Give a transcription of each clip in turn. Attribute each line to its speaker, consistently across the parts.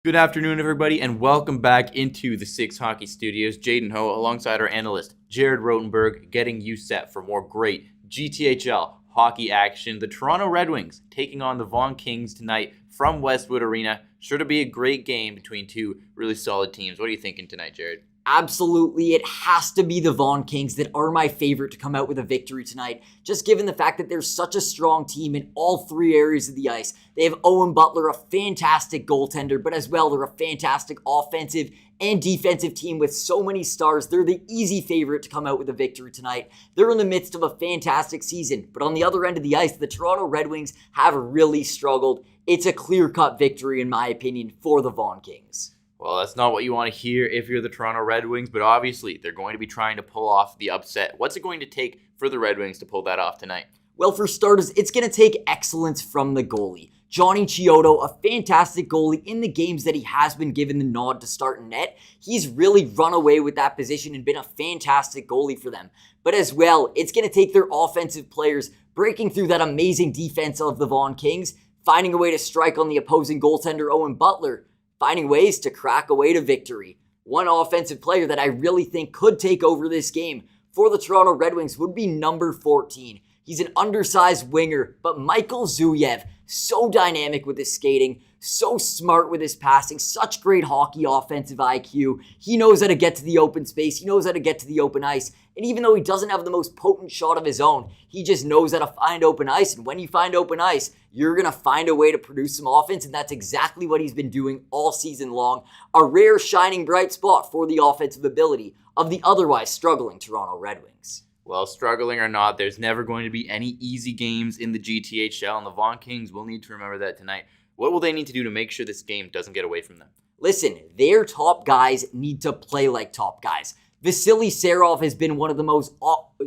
Speaker 1: Good afternoon, everybody, and welcome back into the Six Hockey Studios. Jaden Ho, alongside our analyst, Jared Rotenberg, getting you set for more great GTHL hockey action. The Toronto Red Wings taking on the Vaughan Kings tonight from Westwood Arena. Sure to be a great game between two really solid teams. What are you thinking tonight, Jared?
Speaker 2: Absolutely, it has to be the Vaughan Kings that are my favorite to come out with a victory tonight, just given the fact that they're such a strong team in all three areas of the ice. They have Owen Butler, a fantastic goaltender, but as well, they're a fantastic offensive and defensive team with so many stars. They're the easy favorite to come out with a victory tonight. They're in the midst of a fantastic season, but on the other end of the ice, the Toronto Red Wings have really struggled. It's a clear-cut victory, in my opinion, for the Vaughan Kings.
Speaker 1: Well, that's not what you want to hear if you're the Toronto Red Wings, but obviously they're going to be trying to pull off the upset. What's it going to take for the Red Wings to pull that off tonight?
Speaker 2: Well, for starters, it's going to take excellence from the goalie. Johnny Chiodo, a fantastic goalie in the games that he has been given the nod to start in net. He's really run away with that position and been a fantastic goalie for them. But as well, it's going to take their offensive players breaking through that amazing defense of the Vaughan Kings, finding a way to strike on the opposing goaltender Owen Butler, finding ways to crack away to victory. One offensive player that I really think could take over this game for the Toronto Red Wings would be number 14. He's an undersized winger, but Michael Zuyev, so dynamic with his skating, so smart with his passing, such great hockey offensive IQ. He knows how to get to the open space. He knows how to get to the open ice. And even though he doesn't have the most potent shot of his own, he just knows how to find open ice. And when you find open ice, you're going to find a way to produce some offense. And that's exactly what he's been doing all season long. A rare shining bright spot for the offensive ability of the otherwise struggling Toronto Red Wings.
Speaker 1: Well, struggling or not, there's never going to be any easy games in the GTHL, and the Vaughan Kings will need to remember that tonight. What will they need to do to make sure this game doesn't get away from them?
Speaker 2: Listen, their top guys need to play like top guys. Vasily Serov has been one of the most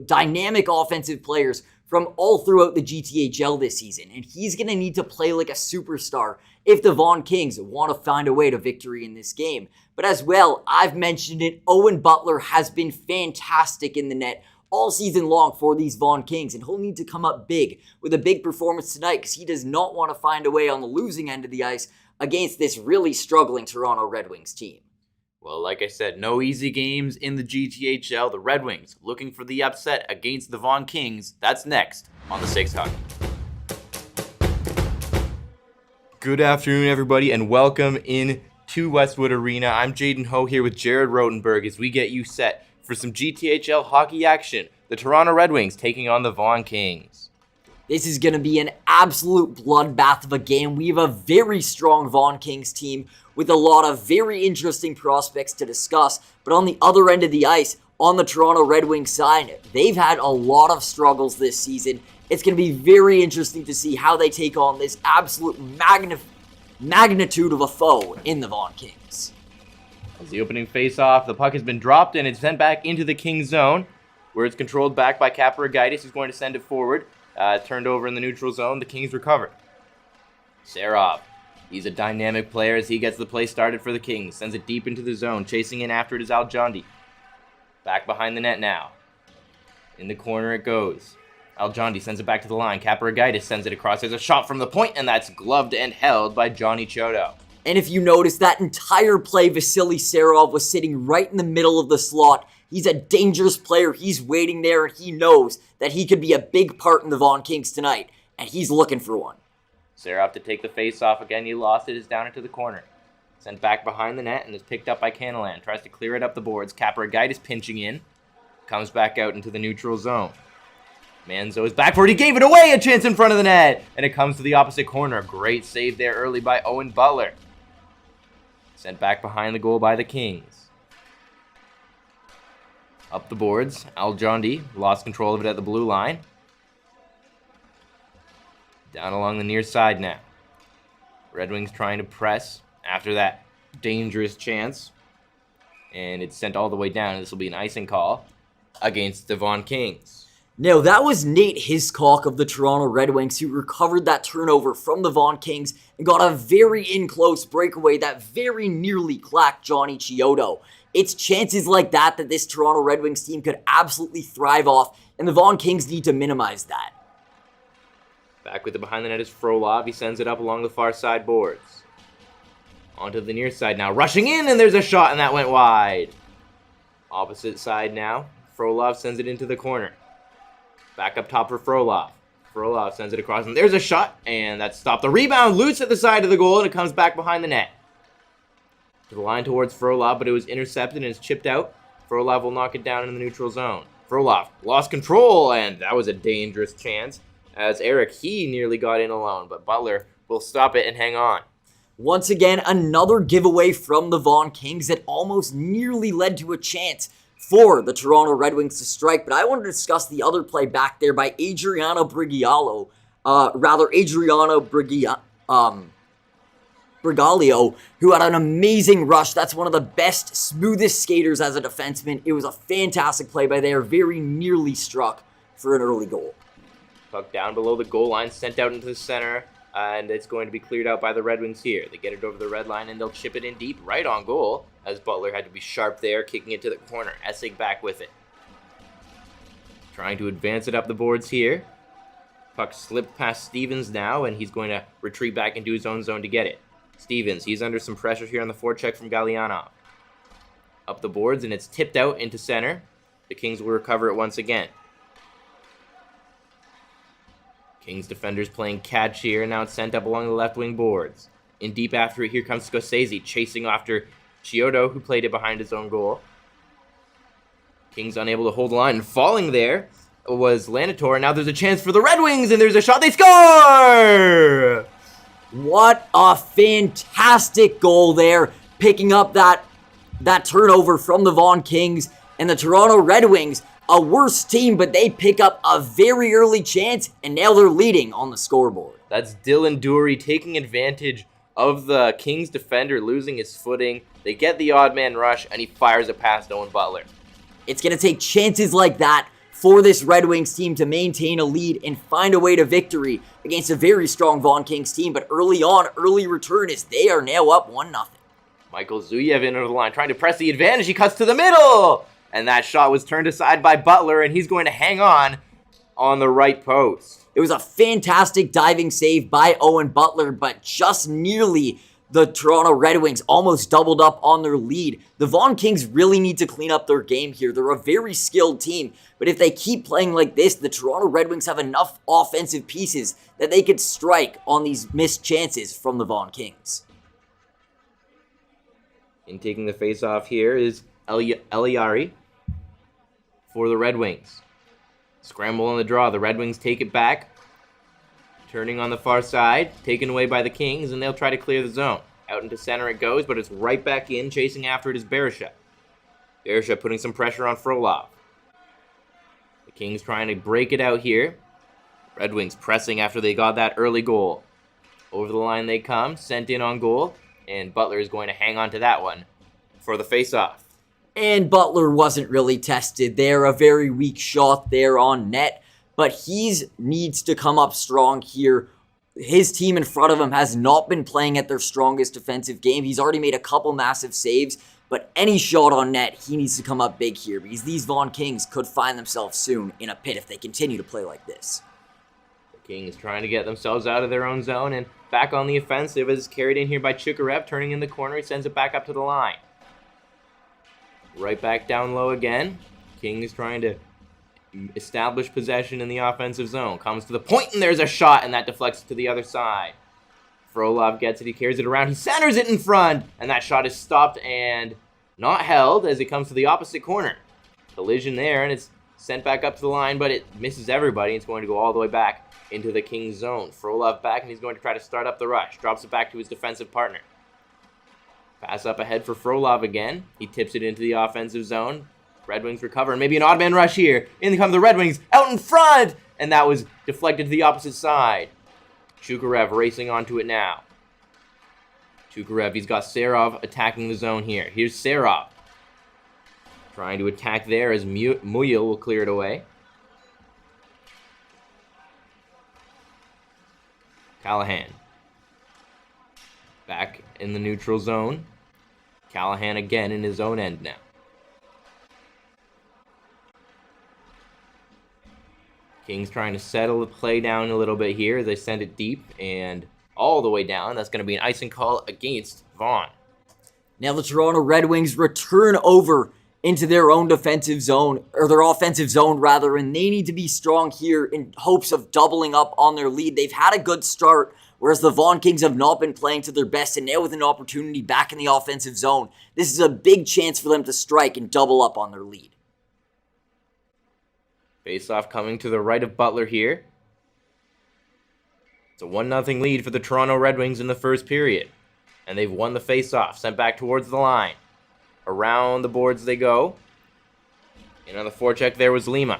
Speaker 2: dynamic offensive players from all throughout the GTHL this season, and he's going to need to play like a superstar if the Vaughan Kings want to find a way to victory in this game. But as well, I've mentioned it, Owen Butler has been fantastic in the net all season long for these Vaughan Kings, and he'll need to come up big with a big performance tonight because he does not want to find a way on the losing end of the ice against this really struggling Toronto Red Wings team.
Speaker 1: Well, like I said, no easy games in the GTHL. The Red Wings looking for the upset against the Vaughan Kings. That's next on the Six Hockey. Good afternoon, everybody, and welcome in to Westwood Arena. I'm Jaden Ho here with Jared Rotenberg as we get you set for some GTHL hockey action. The Toronto Red Wings taking on the Vaughan Kings.
Speaker 2: This is going to be an absolute bloodbath of a game. We have a very strong Vaughan Kings team with a lot of very interesting prospects to discuss. But on the other end of the ice, on the Toronto Red Wings side, they've had a lot of struggles this season. It's going to be very interesting to see how they take on this absolute magnitude of a foe in the Vaughan Kings.
Speaker 1: As the opening face-off, the puck has been dropped and it's sent back into the Kings zone, where it's controlled back by Kaparagaitis, who's going to send it forward. Turned over in the neutral zone. The Kings recover. Serov, he's a dynamic player as he gets the play started for the Kings. Sends it deep into the zone. Chasing in after it is Aljondi. Back behind the net now. In the corner it goes. Aljondi sends it back to the line. Kaparagaitis sends it across. There's a shot from the point, and that's gloved and held by Johnny Chiodo.
Speaker 2: And if you notice, that entire play, Vasily Serov was sitting right in the middle of the slot. He's a dangerous player. He's waiting there, and he knows that he could be a big part in the Vaughan Kings tonight, and he's looking for one.
Speaker 1: Serov to take the face-off again. He lost it. Is down into the corner. Sent back behind the net and is picked up by Canalan. Tries to clear it up the boards. Kaparagaitis pinching in. Comes back out into the neutral zone. Manzo is back for it. He gave it away. A chance in front of the net. And it comes to the opposite corner. Great save there early by Owen Butler. Sent back behind the goal by the Kings. Up the boards. Aljondi lost control of it at the blue line. Down along the near side now. Red Wings trying to press after that dangerous chance. And it's sent all the way down. This will be an icing call against the Vaughan Kings.
Speaker 2: Now, that was Nate Hiscock of the Toronto Red Wings who recovered that turnover from the Vaughan Kings and got a very in-close breakaway that very nearly clacked Johnny Chiodo. It's chances like that that this Toronto Red Wings team could absolutely thrive off, and the Vaughan Kings need to minimize that.
Speaker 1: Back with it behind the net is Frolov. He sends it up along the far side boards. Onto the near side now. Rushing in, and there's a shot, and that went wide. Opposite side now. Frolov sends it into the corner. Back up top for Frolov. Frolov sends it across, and there's a shot, and that stopped. The rebound loose at the side of the goal, and it comes back behind the net. To the line towards Frolov, but it was intercepted and is chipped out. Frolov will knock it down in the neutral zone. Frolov lost control, and that was a dangerous chance. As Eric, he nearly got in alone, but Butler will stop it and hang on.
Speaker 2: Once again, another giveaway from the Vaughan Kings that almost nearly led to a chance for the Toronto Red Wings to strike. But I want to discuss the other play back there by Adriano Brigalio, Brigalio, who had an amazing rush. That's one of the best, smoothest skaters as a defenseman. It was a fantastic play by there, very nearly struck for an early goal.
Speaker 1: Puck down below the goal line, sent out into the center, and it's going to be cleared out by the Red Wings here. They get it over the red line, and they'll chip it in deep, right on goal, as Butler had to be sharp there, kicking it to the corner. Essig back with it. Trying to advance it up the boards here. Puck slipped past Stevens now, and he's going to retreat back into his own zone to get it. Stevens, he's under some pressure here on the forecheck from Gallianov. Up the boards, and it's tipped out into center. The Kings will recover it once again. Kings defenders playing catch here, and now it's sent up along the left wing boards. In deep after it, here comes Scorsese, chasing after Chiodo, who played it behind his own goal. Kings unable to hold the line, and falling there was Lanitor. Now there's a chance for the Red Wings, and there's a shot. They score!
Speaker 2: What a fantastic goal there, picking up that turnover from the Vaughan Kings, and the Toronto Red Wings, a worse team, but they pick up a very early chance, and now they're leading on the scoreboard.
Speaker 1: That's Dylan Dury taking advantage of the Kings defender losing his footing. They get the odd man rush, and he fires it past Owen Butler.
Speaker 2: It's going to take chances like that for this Red Wings team to maintain a lead and find a way to victory against a very strong Vaughan Kings team. But early return is they are now up 1-0.
Speaker 1: Michael Zuyev into the line, trying to press the advantage. He cuts to the middle, and that shot was turned aside by Butler, and he's going to hang on the right post.
Speaker 2: It was a fantastic diving save by Owen Butler, but just nearly the Toronto Red Wings almost doubled up on their lead. The Vaughan Kings really need to clean up their game here. They're a very skilled team, but if they keep playing like this, the Toronto Red Wings have enough offensive pieces that they could strike on these missed chances from the Vaughan Kings.
Speaker 1: In taking the face-off here is Eliari for the Red Wings. Scramble on the draw. The Red Wings take it back. Turning on the far side, taken away by the Kings, and they'll try to clear the zone. Out into center it goes, but it's right back in. Chasing after it is Berisha. Berisha putting some pressure on Frolov. The Kings trying to break it out here. Red Wings pressing after they got that early goal. Over the line they come, sent in on goal, and Butler is going to hang on to that one for the face-off.
Speaker 2: And Butler wasn't really tested there. A very weak shot there on net. But he needs to come up strong here. His team in front of him has not been playing at their strongest defensive game. He's already made a couple massive saves, but any shot on net, he needs to come up big here because these Vaughan Kings could find themselves soon in a pit if they continue to play like this.
Speaker 1: The Kings trying to get themselves out of their own zone and back on the offensive as carried in here by Chukarev, turning in the corner. He sends it back up to the line. Right back down low again. Kings trying to establish possession in the offensive zone. Comes to the point, and there's a shot, and that deflects to the other side. Frolov gets it. He carries it around. He centers it in front, and that shot is stopped and not held as it comes to the opposite corner. Collision there, and it's sent back up to the line, but it misses everybody. It's going to go all the way back into the Kings zone. Frolov back, and he's going to try to start up the rush. Drops it back to his defensive partner. Pass up ahead for Frolov again. He tips it into the offensive zone. Red Wings recover, and maybe an odd man rush here. In come the Red Wings, out in front! And that was deflected to the opposite side. Chukarev racing onto it now. Chukarev, he's got Serov attacking the zone here. Here's Serov. Trying to attack there as Muyil will clear it away. Callahan. Back in the neutral zone. Callahan again in his own end now. Kings trying to settle the play down a little bit here as they send it deep, and all the way down. That's going to be an icing call against Vaughn.
Speaker 2: Now the Toronto Red Wings return over into their own defensive zone, or their offensive zone rather, and they need to be strong here in hopes of doubling up on their lead. They've had a good start, whereas the Vaughan Kings have not been playing to their best, and now with an opportunity back in the offensive zone, this is a big chance for them to strike and double up on their lead.
Speaker 1: Face-off coming to the right of Butler here. It's a 1-0 lead for the Toronto Red Wings in the first period. And they've won the face-off, sent back towards the line. Around the boards they go. And on the forecheck there was Lima.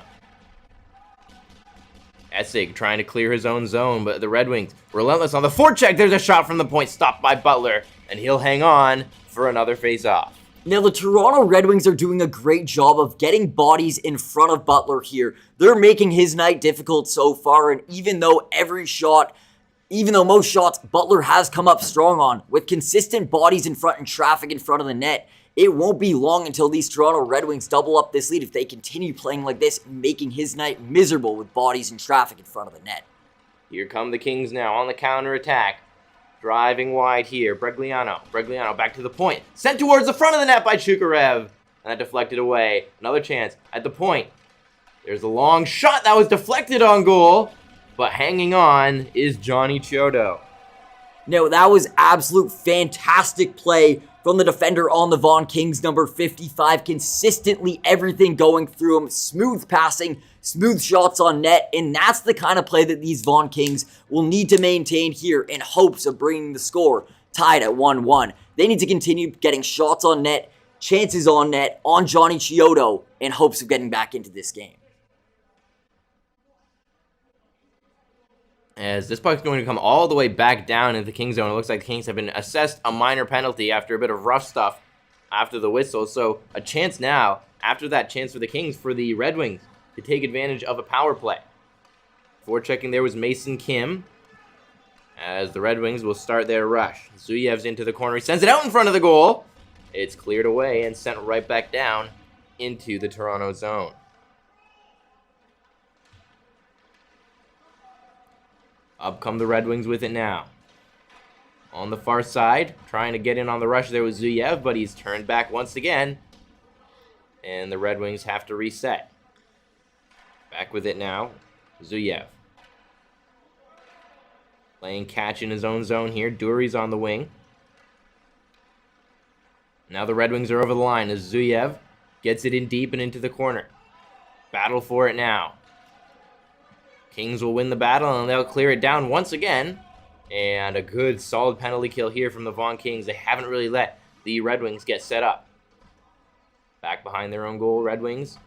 Speaker 1: Essig trying to clear his own zone, but the Red Wings relentless on the forecheck. There's a shot from the point, stopped by Butler. And he'll hang on for another face-off.
Speaker 2: Now, the Toronto Red Wings are doing a great job of getting bodies in front of Butler here. They're making his night difficult so far, and even though most shots Butler has come up strong on, with consistent bodies in front and traffic in front of the net, it won't be long until these Toronto Red Wings double up this lead if they continue playing like this, making his night miserable with bodies and traffic in front of the net.
Speaker 1: Here come the Kings now on the counter-attack. Driving wide here, Bregliano back to the point. Sent towards the front of the net by Chukarev. And that deflected away. Another chance at the point. There's a long shot that was deflected on goal. But hanging on is Johnny Chiodo.
Speaker 2: Now, that was absolute fantastic play from the defender on the Vaughan Kings, number 55. Consistently everything going through him. Smooth passing, smooth shots on net. And that's the kind of play that these Vaughan Kings will need to maintain here in hopes of bringing the score tied at 1-1. They need to continue getting shots on net, chances on net, on Johnny Chiodo in hopes of getting back into this game.
Speaker 1: As this puck's going to come all the way back down into the Kings zone. It looks like the Kings have been assessed a minor penalty after a bit of rough stuff after the whistle. So a chance now, after that chance for the Kings, for the Red Wings to take advantage of a power play. Forechecking there was Mason Kim. As the Red Wings will start their rush. Zuyev's into the corner. He sends it out in front of the goal. It's cleared away and sent right back down into the Toronto zone. Up come the Red Wings with it now. On the far side, trying to get in on the rush there was Zuyev, but he's turned back once again. And the Red Wings have to reset. Back with it now, Zuyev. Playing catch in his own zone here. Dury's on the wing. Now the Red Wings are over the line as Zuyev gets it in deep and into the corner. Battle for it now. Kings will win the battle, and they'll clear it down once again. And a good, solid penalty kill here from the Vaughan Kings. They haven't really let the Red Wings get set up. Back behind their own goal, Red Wings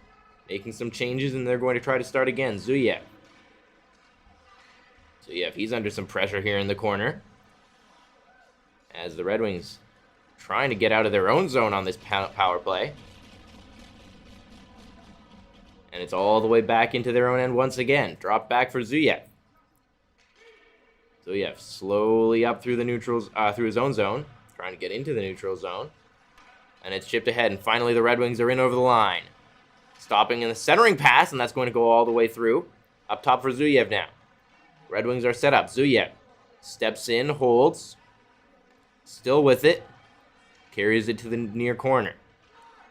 Speaker 1: making some changes, and they're going to try to start again. Zuyev. Zuyev, he's under some pressure here in the corner. As the Red Wings trying to get out of their own zone on this power play. And it's all the way back into their own end once again. Drop back for Zuyev. Zuyev slowly up through the neutrals, through his own zone. Trying to get into the neutral zone. And it's chipped ahead. And finally the Red Wings are in over the line. Stopping in the centering pass. And that's going to go all the way through. Up top for Zuyev now. Red Wings are set up. Zuyev steps in, holds. Still with it. Carries it to the near corner.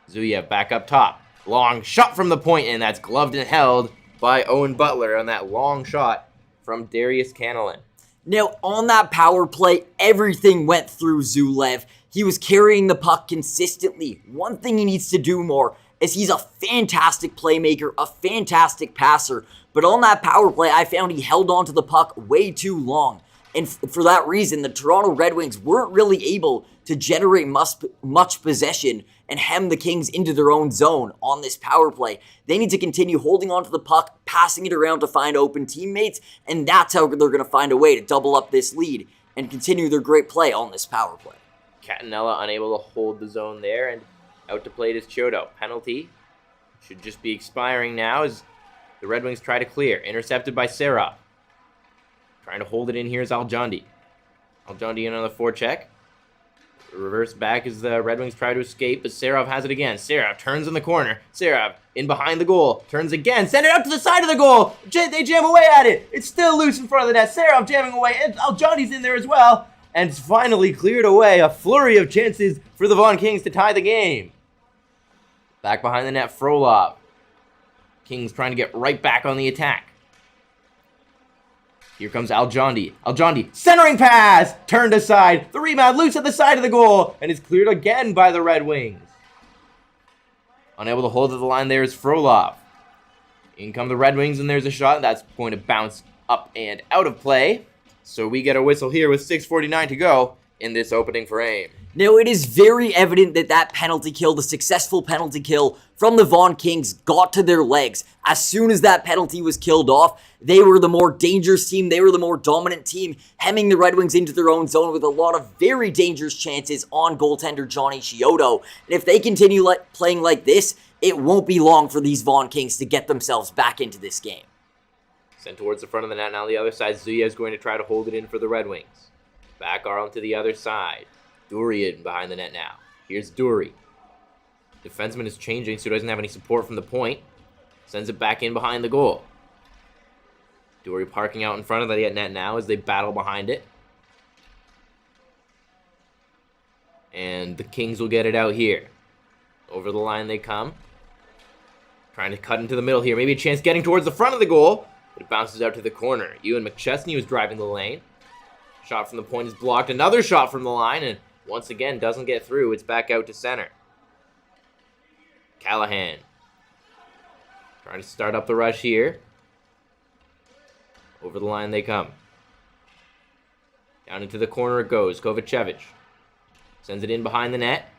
Speaker 1: Zuyev back up top. Long shot from the point, and that's gloved and held by Owen Butler on that long shot from Darius Canalan.
Speaker 2: Now, on that power play, everything went through Zulev. He was carrying the puck consistently. One thing he needs to do more is he's a fantastic playmaker, a fantastic passer. But on that power play, I found he held on to the puck way too long. And for that reason, the Toronto Red Wings weren't really able to generate much possession and hem the Kings into their own zone on this power play. They need to continue holding on to the puck, passing it around to find open teammates, and that's how they're going to find a way to double up this lead and continue their great play on this power play.
Speaker 1: Catanella unable to hold the zone there, and out to play it is Chiodo. Penalty should just be expiring now as the Red Wings try to clear. Intercepted by Serov. Trying to hold it in here is Aljondi. Aljondi in on the forecheck. Reverse back as the Red Wings try to escape, but Serov has it again. Serov turns in the corner. Serov in behind the goal. Turns again. Send it out to the side of the goal. They jam away at it. It's still loose in front of the net. Serov jamming away. And Johnny's in there as well. And it's finally cleared away. A flurry of chances for the Vaughan Kings to tie the game. Back behind the net, Frolov. Kings trying to get right back on the attack. Here comes Aljondi. Aljondi, centering pass! Turned aside. The rebound loose at the side of the goal. And is cleared again by the Red Wings. Unable to hold at the line there is Frolov. In come the Red Wings, and there's a shot. That's going to bounce up and out of play. So we get a whistle here with 6:49 to go in this opening frame.
Speaker 2: Now, it is very evident that that penalty kill, the successful penalty kill from the Vaughan Kings, got to their legs. As soon as that penalty was killed off, they were the more dangerous team. They were the more dominant team, hemming the Red Wings into their own zone with a lot of very dangerous chances on goaltender Johnny Chiodo. And if they continue playing like this, it won't be long for these Vaughan Kings to get themselves back into this game.
Speaker 1: Sent towards the front of the net. Now the other side, Zuya is going to try to hold it in for the Red Wings. Back Arlen to the other side. Dury in behind the net now. Here's Dury. Defenseman is changing, so he doesn't have any support from the point. Sends it back in behind the goal. Dury parking out in front of the net now as they battle behind it. And the Kings will get it out here. Over the line they come. Trying to cut into the middle here. Maybe a chance getting towards the front of the goal. But it bounces out to the corner. Ewan McChesney was driving the lane. Shot from the point is blocked. Another shot from the line. And once again, doesn't get through. It's back out to center. Callahan. Trying to start up the rush here. Over the line they come. Down into the corner it goes. Kovacevic. Sends it in behind the net.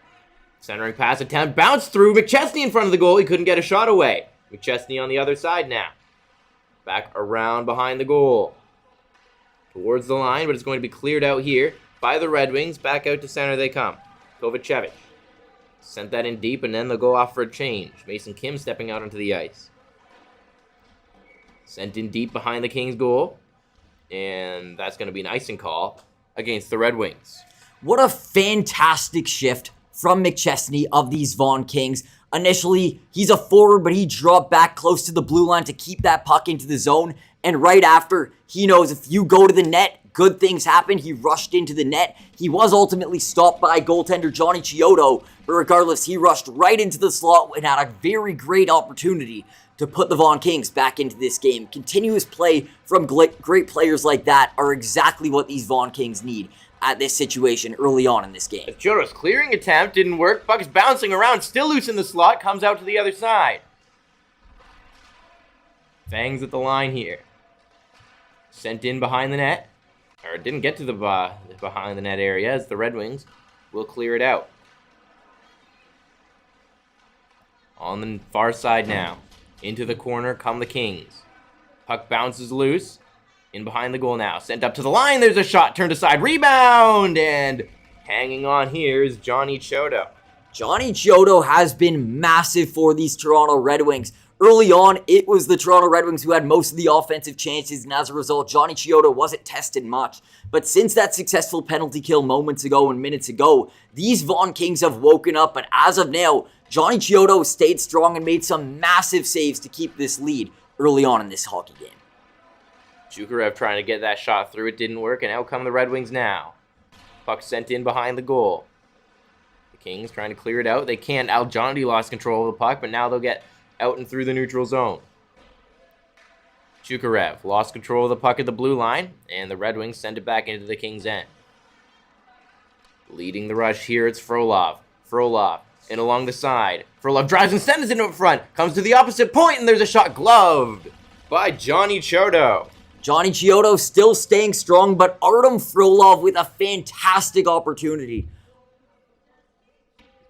Speaker 1: Centering pass attempt. Bounced through. McChesney in front of the goal. He couldn't get a shot away. McChesney on the other side now. Back around behind the goal. Towards the line, but it's going to be cleared out here by the Red Wings. Back out to center they come. Kovacevic. Sent that in deep, and then they'll go off for a change. Mason Kim stepping out onto the ice. Sent in deep behind the Kings' goal. And that's going to be an icing call against the Red Wings.
Speaker 2: What a fantastic shift from McChesney of these Vaughan Kings. Initially, he's a forward, but he dropped back close to the blue line to keep that puck into the zone. And right after, he knows if you go to the net, good things happen. He rushed into the net. He was ultimately stopped by goaltender Johnny Chiodo, but regardless, he rushed right into the slot and had a very great opportunity to put the Vaughan Kings back into this game. Continuous play from great players like that are exactly what these Vaughan Kings need at this situation early on in this game.
Speaker 1: Chiodo's clearing attempt didn't work. Puck is bouncing around, still loose in the slot, comes out to the other side. Fangs at the line here. Sent in behind the net. Or didn't get to the behind the net area as the Red Wings will clear it out. On the far side now. Into the corner come the Kings. Puck bounces loose. In behind the goal now. Sent up to the line. There's a shot. Turned aside. Rebound. And hanging on here is Johnny Chiodo.
Speaker 2: Johnny Chiodo has been massive for these Toronto Red Wings. Early on, it was the Toronto Red Wings who had most of the offensive chances, and as a result, Johnny Chiodo wasn't tested much. But since that successful penalty kill moments ago and minutes ago, these Vaughan Kings have woken up, and as of now, Johnny Chiodo stayed strong and made some massive saves to keep this lead early on in this hockey game.
Speaker 1: Jukarev trying to get that shot through. It didn't work, and out come the Red Wings now. Puck sent in behind the goal. The Kings trying to clear it out. They can't. Aljondi lost control of the puck, but now they'll get out and through the neutral zone. Jukarev lost control of the puck at the blue line, and the Red Wings send it back into the Kings' end. Leading the rush here, it's Frolov. Frolov in along the side. Frolov drives and sends it in front. Comes to the opposite point, and there's a shot gloved by Johnny Chiodo.
Speaker 2: Johnny Chiodo still staying strong, but Artem Frolov with a fantastic opportunity.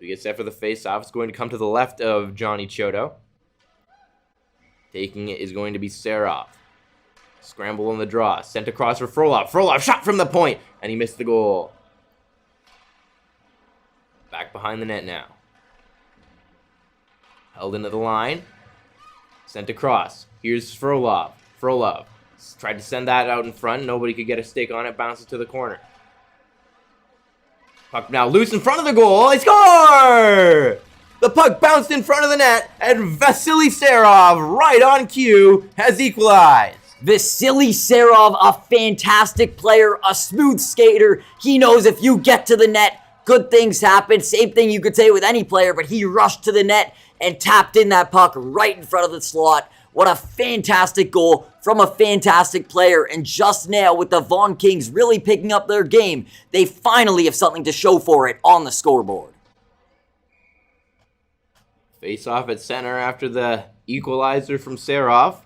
Speaker 1: We get set for the face-off. It's going to come to the left of Johnny Chiodo. Taking it is going to be Serov. Scramble on the draw. Sent across for Frolov. Frolov shot from the point, and he missed the goal. Back behind the net now. Held into the line. Sent across. Here's Frolov. Frolov tried to send that out in front. Nobody could get a stick on it. Bounces to the corner. Puck now loose in front of the goal. They score! The puck bounced in front of the net, and Vasily Serov, right on cue, has equalized.
Speaker 2: Vasily Serov, a fantastic player, a smooth skater. He knows if you get to the net, good things happen. Same thing you could say with any player, but he rushed to the net and tapped in that puck right in front of the slot. What a fantastic goal from a fantastic player. And just now, with the Vaughan Kings really picking up their game, they finally have something to show for it on the scoreboard.
Speaker 1: Face off at center after the equalizer from Serov.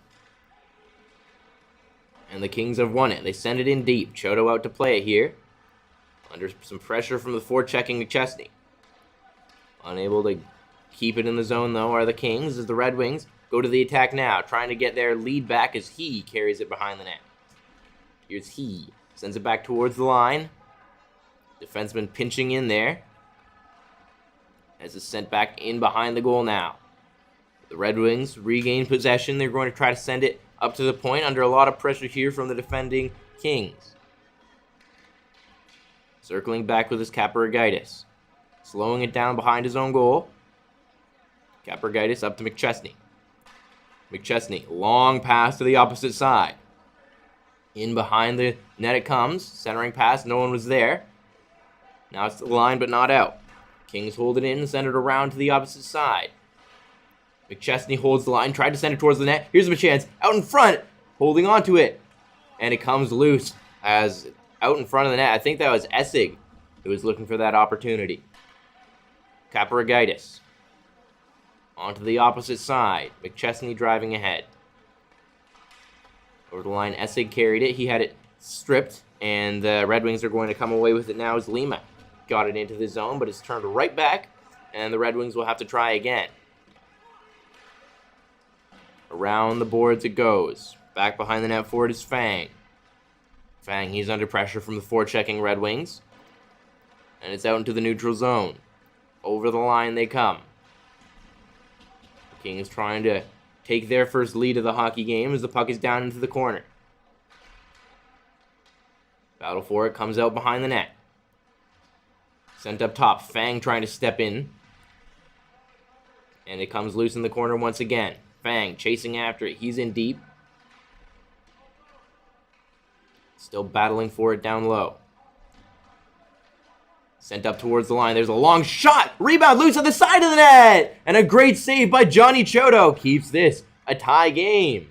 Speaker 1: And the Kings have won it. They send it in deep. Chodo out to play it here. Under some pressure from the forechecking McChesney. Unable to keep it in the zone, though, are the Kings as the Red Wings go to the attack now, trying to get their lead back as he carries it behind the net. Here's he. Sends it back towards the line. Defenseman pinching in there. As it's sent back in behind the goal now. The Red Wings regain possession. They're going to try to send it up to the point under a lot of pressure here from the defending Kings. Circling back with his Kaparagaitis. Slowing it down behind his own goal. Kaparagaitis up to McChesney. McChesney, long pass to the opposite side. In behind the net it comes. Centering pass, no one was there. Now it's the line but not out. Kings hold it in and send it around to the opposite side. McChesney holds the line, tried to send it towards the net. Here's a chance, out in front, holding on to it. And it comes loose as out in front of the net. I think that was Essig who was looking for that opportunity. Kaparagaitis. Onto the opposite side. McChesney driving ahead. Over the line, Essig carried it. He had it stripped, and the Red Wings are going to come away with it now as Lima got it into the zone, but it's turned right back, and the Red Wings will have to try again. Around the boards it goes. Back behind the net for it is Fang. Fang, he's under pressure from the forechecking Red Wings. And it's out into the neutral zone. Over the line they come. The Kings trying to take their first lead of the hockey game as the puck is down into the corner. Battle for it, comes out behind the net. Sent up top, Fang trying to step in. And it comes loose in the corner once again. Fang chasing after it, he's in deep. Still battling for it down low. Sent up towards the line, there's a long shot! Rebound loose on the side of the net! And a great save by Johnny Chodo keeps this a tie game.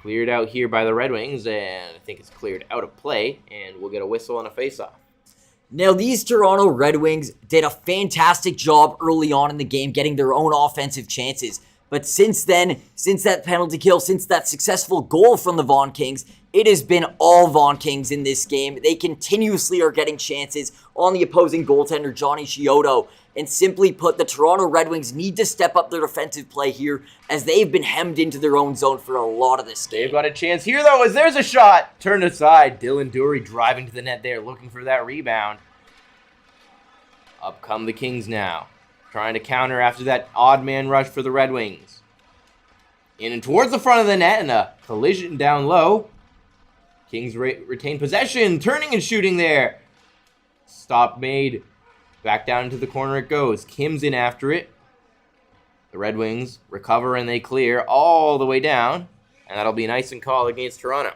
Speaker 1: Cleared out here by the Red Wings, and I think it's cleared out of play, and we'll get a whistle and a face-off.
Speaker 2: Now, these Toronto Red Wings did a fantastic job early on in the game getting their own offensive chances. But since then, since that penalty kill, since that successful goal from the Vaughan Kings, it has been all Vaughan Kings in this game. They continuously are getting chances on the opposing goaltender, Johnny Chiodo. And simply put, the Toronto Red Wings need to step up their defensive play here as they've been hemmed into their own zone for a lot of this game.
Speaker 1: They've got a chance here, though, as there's a shot. Turned aside. Dylan Dury driving to the net there, looking for that rebound. Up come the Kings now. Trying to counter after that odd man rush for the Red Wings. In and towards the front of the net, and a collision down low. Kings retain possession, turning and shooting there. Stop made. Back down into the corner it goes. Kim's in after it. The Red Wings recover and they clear all the way down. And that'll be an icing call against Toronto.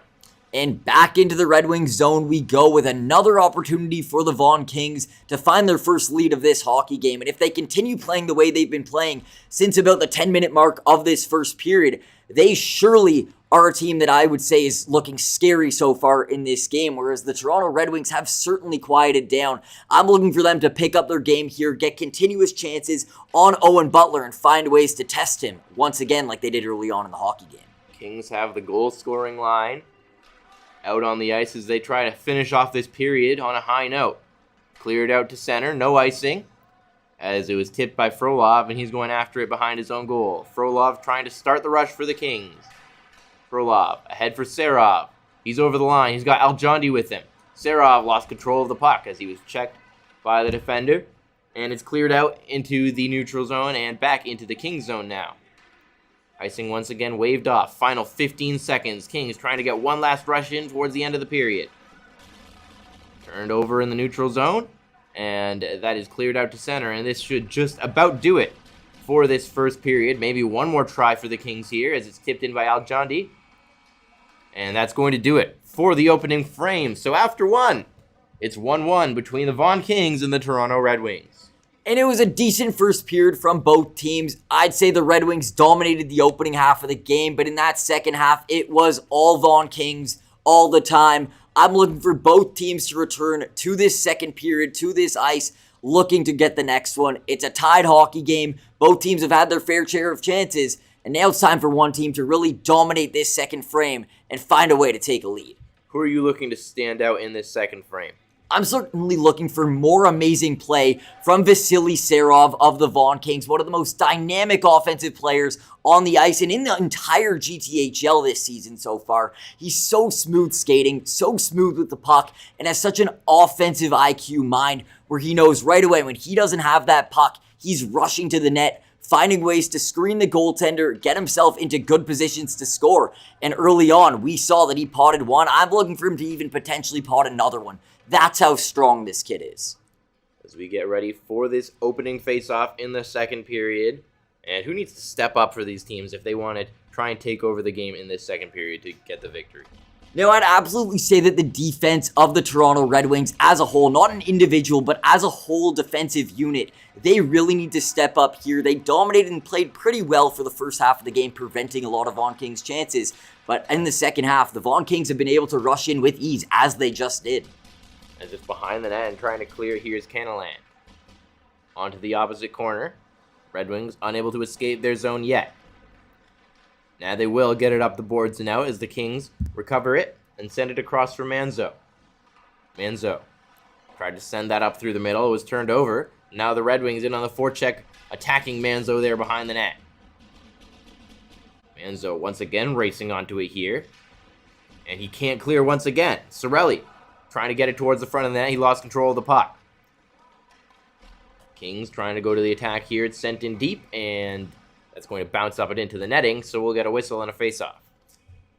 Speaker 2: And back into the Red Wings zone we go with another opportunity for the Vaughan Kings to find their first lead of this hockey game. And if they continue playing the way they've been playing since about the 10-minute mark of this first period, they surely are a team that I would say is looking scary so far in this game, whereas the Toronto Red Wings have certainly quieted down. I'm looking for them to pick up their game here, get continuous chances on Owen Butler, and find ways to test him once again like they did early on in the hockey game.
Speaker 1: Kings have the goal-scoring line out on the ice as they try to finish off this period on a high note. Cleared out to center, no icing, as it was tipped by Frolov, and he's going after it behind his own goal. Frolov trying to start the rush for the Kings. Frolov ahead for Serov. He's over the line. He's got Aljondi with him. Serov lost control of the puck as he was checked by the defender, and it's cleared out into the neutral zone and back into the Kings zone now. Icing once again waved off. Final 15 seconds. Kings trying to get one last rush in towards the end of the period. Turned over in the neutral zone. And that is cleared out to center, and this should just about do it for this first period. Maybe one more try for the Kings here as it's tipped in by Aljondi. And that's going to do it for the opening frame. So after one, it's 1-1 between the Vaughan Kings and the Toronto Red Wings.
Speaker 2: And it was a decent first period from both teams. I'd say the Red Wings dominated the opening half of the game, but in that second half, it was all Vaughan Kings all the time. I'm looking for both teams to return to this second period, to this ice, looking to get the next one. It's a tied hockey game. Both teams have had their fair share of chances, and now it's time for one team to really dominate this second frame and find a way to take a lead.
Speaker 1: Who are you looking to stand out in this second frame?
Speaker 2: I'm certainly looking for more amazing play from Vasily Serov of the Vaughan Kings, one of the most dynamic offensive players on the ice and in the entire GTHL this season so far. He's so smooth skating, so smooth with the puck, and has such an offensive IQ mind where he knows right away when he doesn't have that puck, he's rushing to the net, finding ways to screen the goaltender, get himself into good positions to score. And early on, we saw that he potted one. I'm looking for him to even potentially pot another one. That's how strong this kid is.
Speaker 1: As we get ready for this opening face-off in the second period. And who needs to step up for these teams if they want to try and take over the game in this second period to get the victory?
Speaker 2: Now, I'd absolutely say that the defense of the Toronto Red Wings as a whole, not an individual, but as a whole defensive unit, they really need to step up here. They dominated and played pretty well for the first half of the game, preventing a lot of Vaughan Kings' chances. But in the second half, the Vaughan Kings have been able to rush in with ease, as they just did.
Speaker 1: As it's behind the net and trying to clear, here's Canalan. Onto the opposite corner. Red Wings unable to escape their zone yet. Now they will get it up the boards and out as the Kings recover it and send it across for Manzo. Manzo tried to send that up through the middle. It was turned over. Now the Red Wings in on the forecheck, attacking Manzo there behind the net. Manzo once again racing onto it here. And he can't clear once again. Sorelli trying to get it towards the front of the net. He lost control of the puck. Kings trying to go to the attack here. It's sent in deep, and that's going to bounce up and into the netting, so we'll get a whistle and a face-off.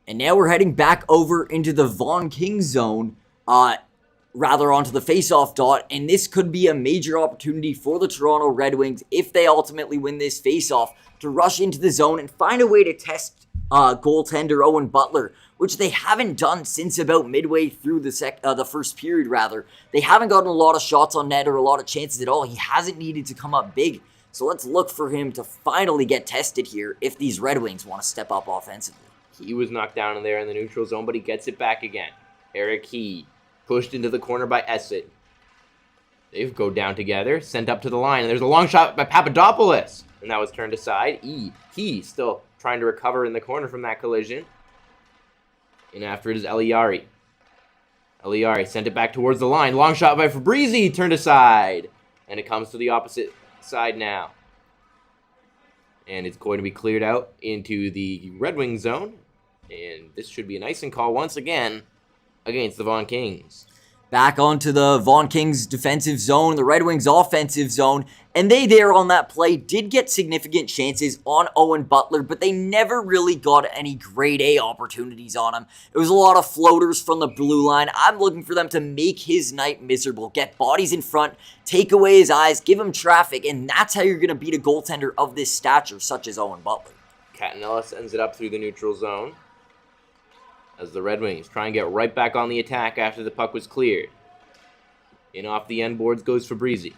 Speaker 2: And now we're heading back over into the Vaughan Kings zone, rather onto the face-off dot, and this could be a major opportunity for the Toronto Red Wings if they ultimately win this face-off to rush into the zone and find a way to test goaltender Owen Butler, which they haven't done since about midway through the first period, rather. They haven't gotten a lot of shots on net or a lot of chances at all. He hasn't needed to come up big. So let's look for him to finally get tested here if these Red Wings want to step up offensively.
Speaker 1: He was knocked down in there in the neutral zone, but he gets it back again. Eric He pushed into the corner by Essett. They go down together, sent up to the line, and there's a long shot by Papadopoulos. And that was turned aside. He still trying to recover in the corner from that collision. And after it is Eliari. Eliari sent it back towards the line. Long shot by Fabrizi, turned aside. And it comes to the opposite side now. And it's going to be cleared out into the Red Wing zone. And this should be an icing call once again against the Vaughan Kings.
Speaker 2: Back onto the Vaughan Kings defensive zone, the Red Wings offensive zone, and they there on that play did get significant chances on Owen Butler, but they never really got any grade A opportunities on him. It was a lot of floaters from the blue line. I'm looking for them to make his night miserable, get bodies in front, take away his eyes, give him traffic, and that's how you're going to beat a goaltender of this stature, such as Owen Butler.
Speaker 1: Catanella sends it up through the neutral zone as the Red Wings try and get right back on the attack after the puck was cleared. In off the end boards goes Fabrizi.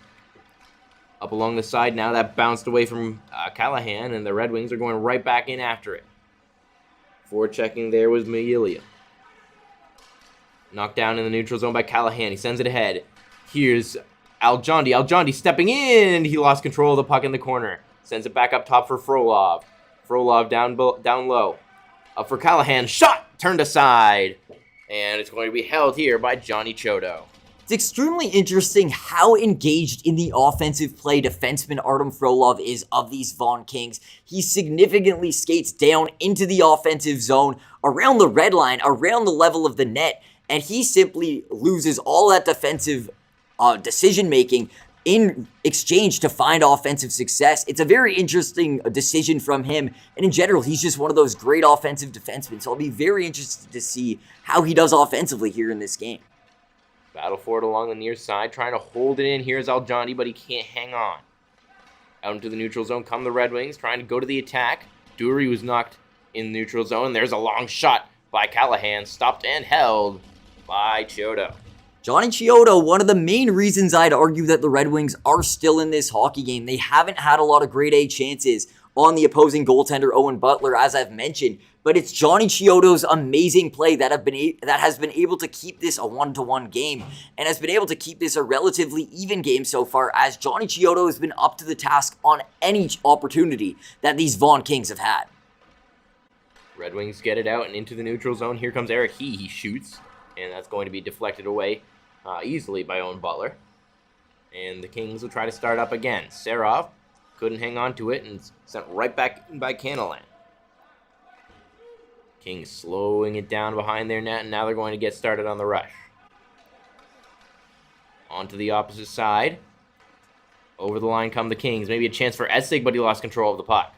Speaker 1: Up along the side now, that bounced away from Callahan, and the Red Wings are going right back in after it. Forechecking there was Mealia. Knocked down in the neutral zone by Callahan. He sends it ahead. Here's Aljondi. Aljondi stepping in. He lost control of the puck in the corner. Sends it back up top for Frolov. Frolov down low. Up for Callahan. Shot! Turned aside. And it's going to be held here by Johnny Chodo.
Speaker 2: It's extremely interesting how engaged in the offensive play defenseman Artem Frolov is of these Vaughan Kings. He significantly skates down into the offensive zone, around the red line, around the level of the net, and he simply loses all that defensive decision-making in exchange to find offensive success. It's a very interesting decision from him, and in general, he's just one of those great offensive defensemen, so I'll be very interested to see how he does offensively here in this game.
Speaker 1: Battle for it along the near side, trying to hold it in. Here's Aljandi, but he can't hang on. Out into the neutral zone come the Red Wings, trying to go to the attack. Dury was knocked in the neutral zone. There's a long shot by Callahan, stopped and held by Chiodo.
Speaker 2: Johnny Chiodo, one of the main reasons I'd argue that the Red Wings are still in this hockey game. They haven't had a lot of grade A chances on the opposing goaltender, Owen Butler, as I've mentioned. But it's Johnny Chiodo's amazing play that has been able to keep this a 1-1 game and has been able to keep this a relatively even game so far, as Johnny Chiodo has been up to the task on any opportunity that these Vaughan Kings have had.
Speaker 1: Red Wings get it out and into the neutral zone. Here comes Eric He shoots, and that's going to be deflected away easily by Owen Butler. And the Kings will try to start up again. Serov couldn't hang on to it and sent right back in by Canalan. Kings slowing it down behind their net, and now they're going to get started on the rush. On to the opposite side. Over the line come the Kings. Maybe a chance for Essig, but he lost control of the puck.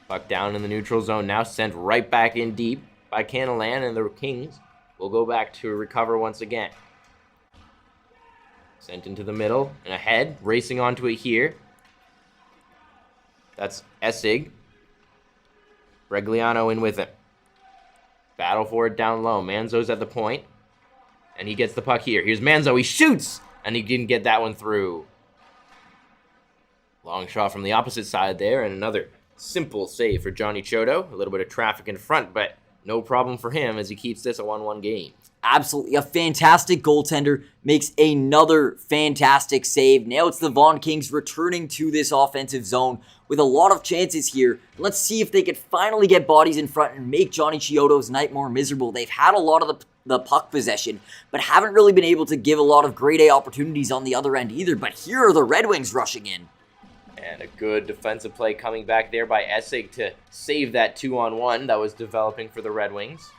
Speaker 1: Puck down in the neutral zone now, sent right back in deep by Canalan, and the Kings will go back to recover once again. Sent into the middle and ahead, racing onto it here. That's Essig. Bregliano in with him. Battle for it down low. Manzo's at the point, and he gets the puck here. Here's Manzo. He shoots, and he didn't get that one through. Long shot from the opposite side there, and another simple save for Johnny Chiodo. A little bit of traffic in front, but no problem for him as he keeps this a 1-1 game.
Speaker 2: Absolutely a fantastic goaltender, makes another fantastic save. Now it's the Vaughan Kings returning to this offensive zone with a lot of chances here. Let's see if they could finally get bodies in front and make Johnny Chiodo's night more miserable. They've had a lot of the puck possession, but haven't really been able to give a lot of grade A opportunities on the other end either. But here are the Red Wings rushing in.
Speaker 1: And a good defensive play coming back there by Essig to save that 2-on-1 that was developing for the Red Wings.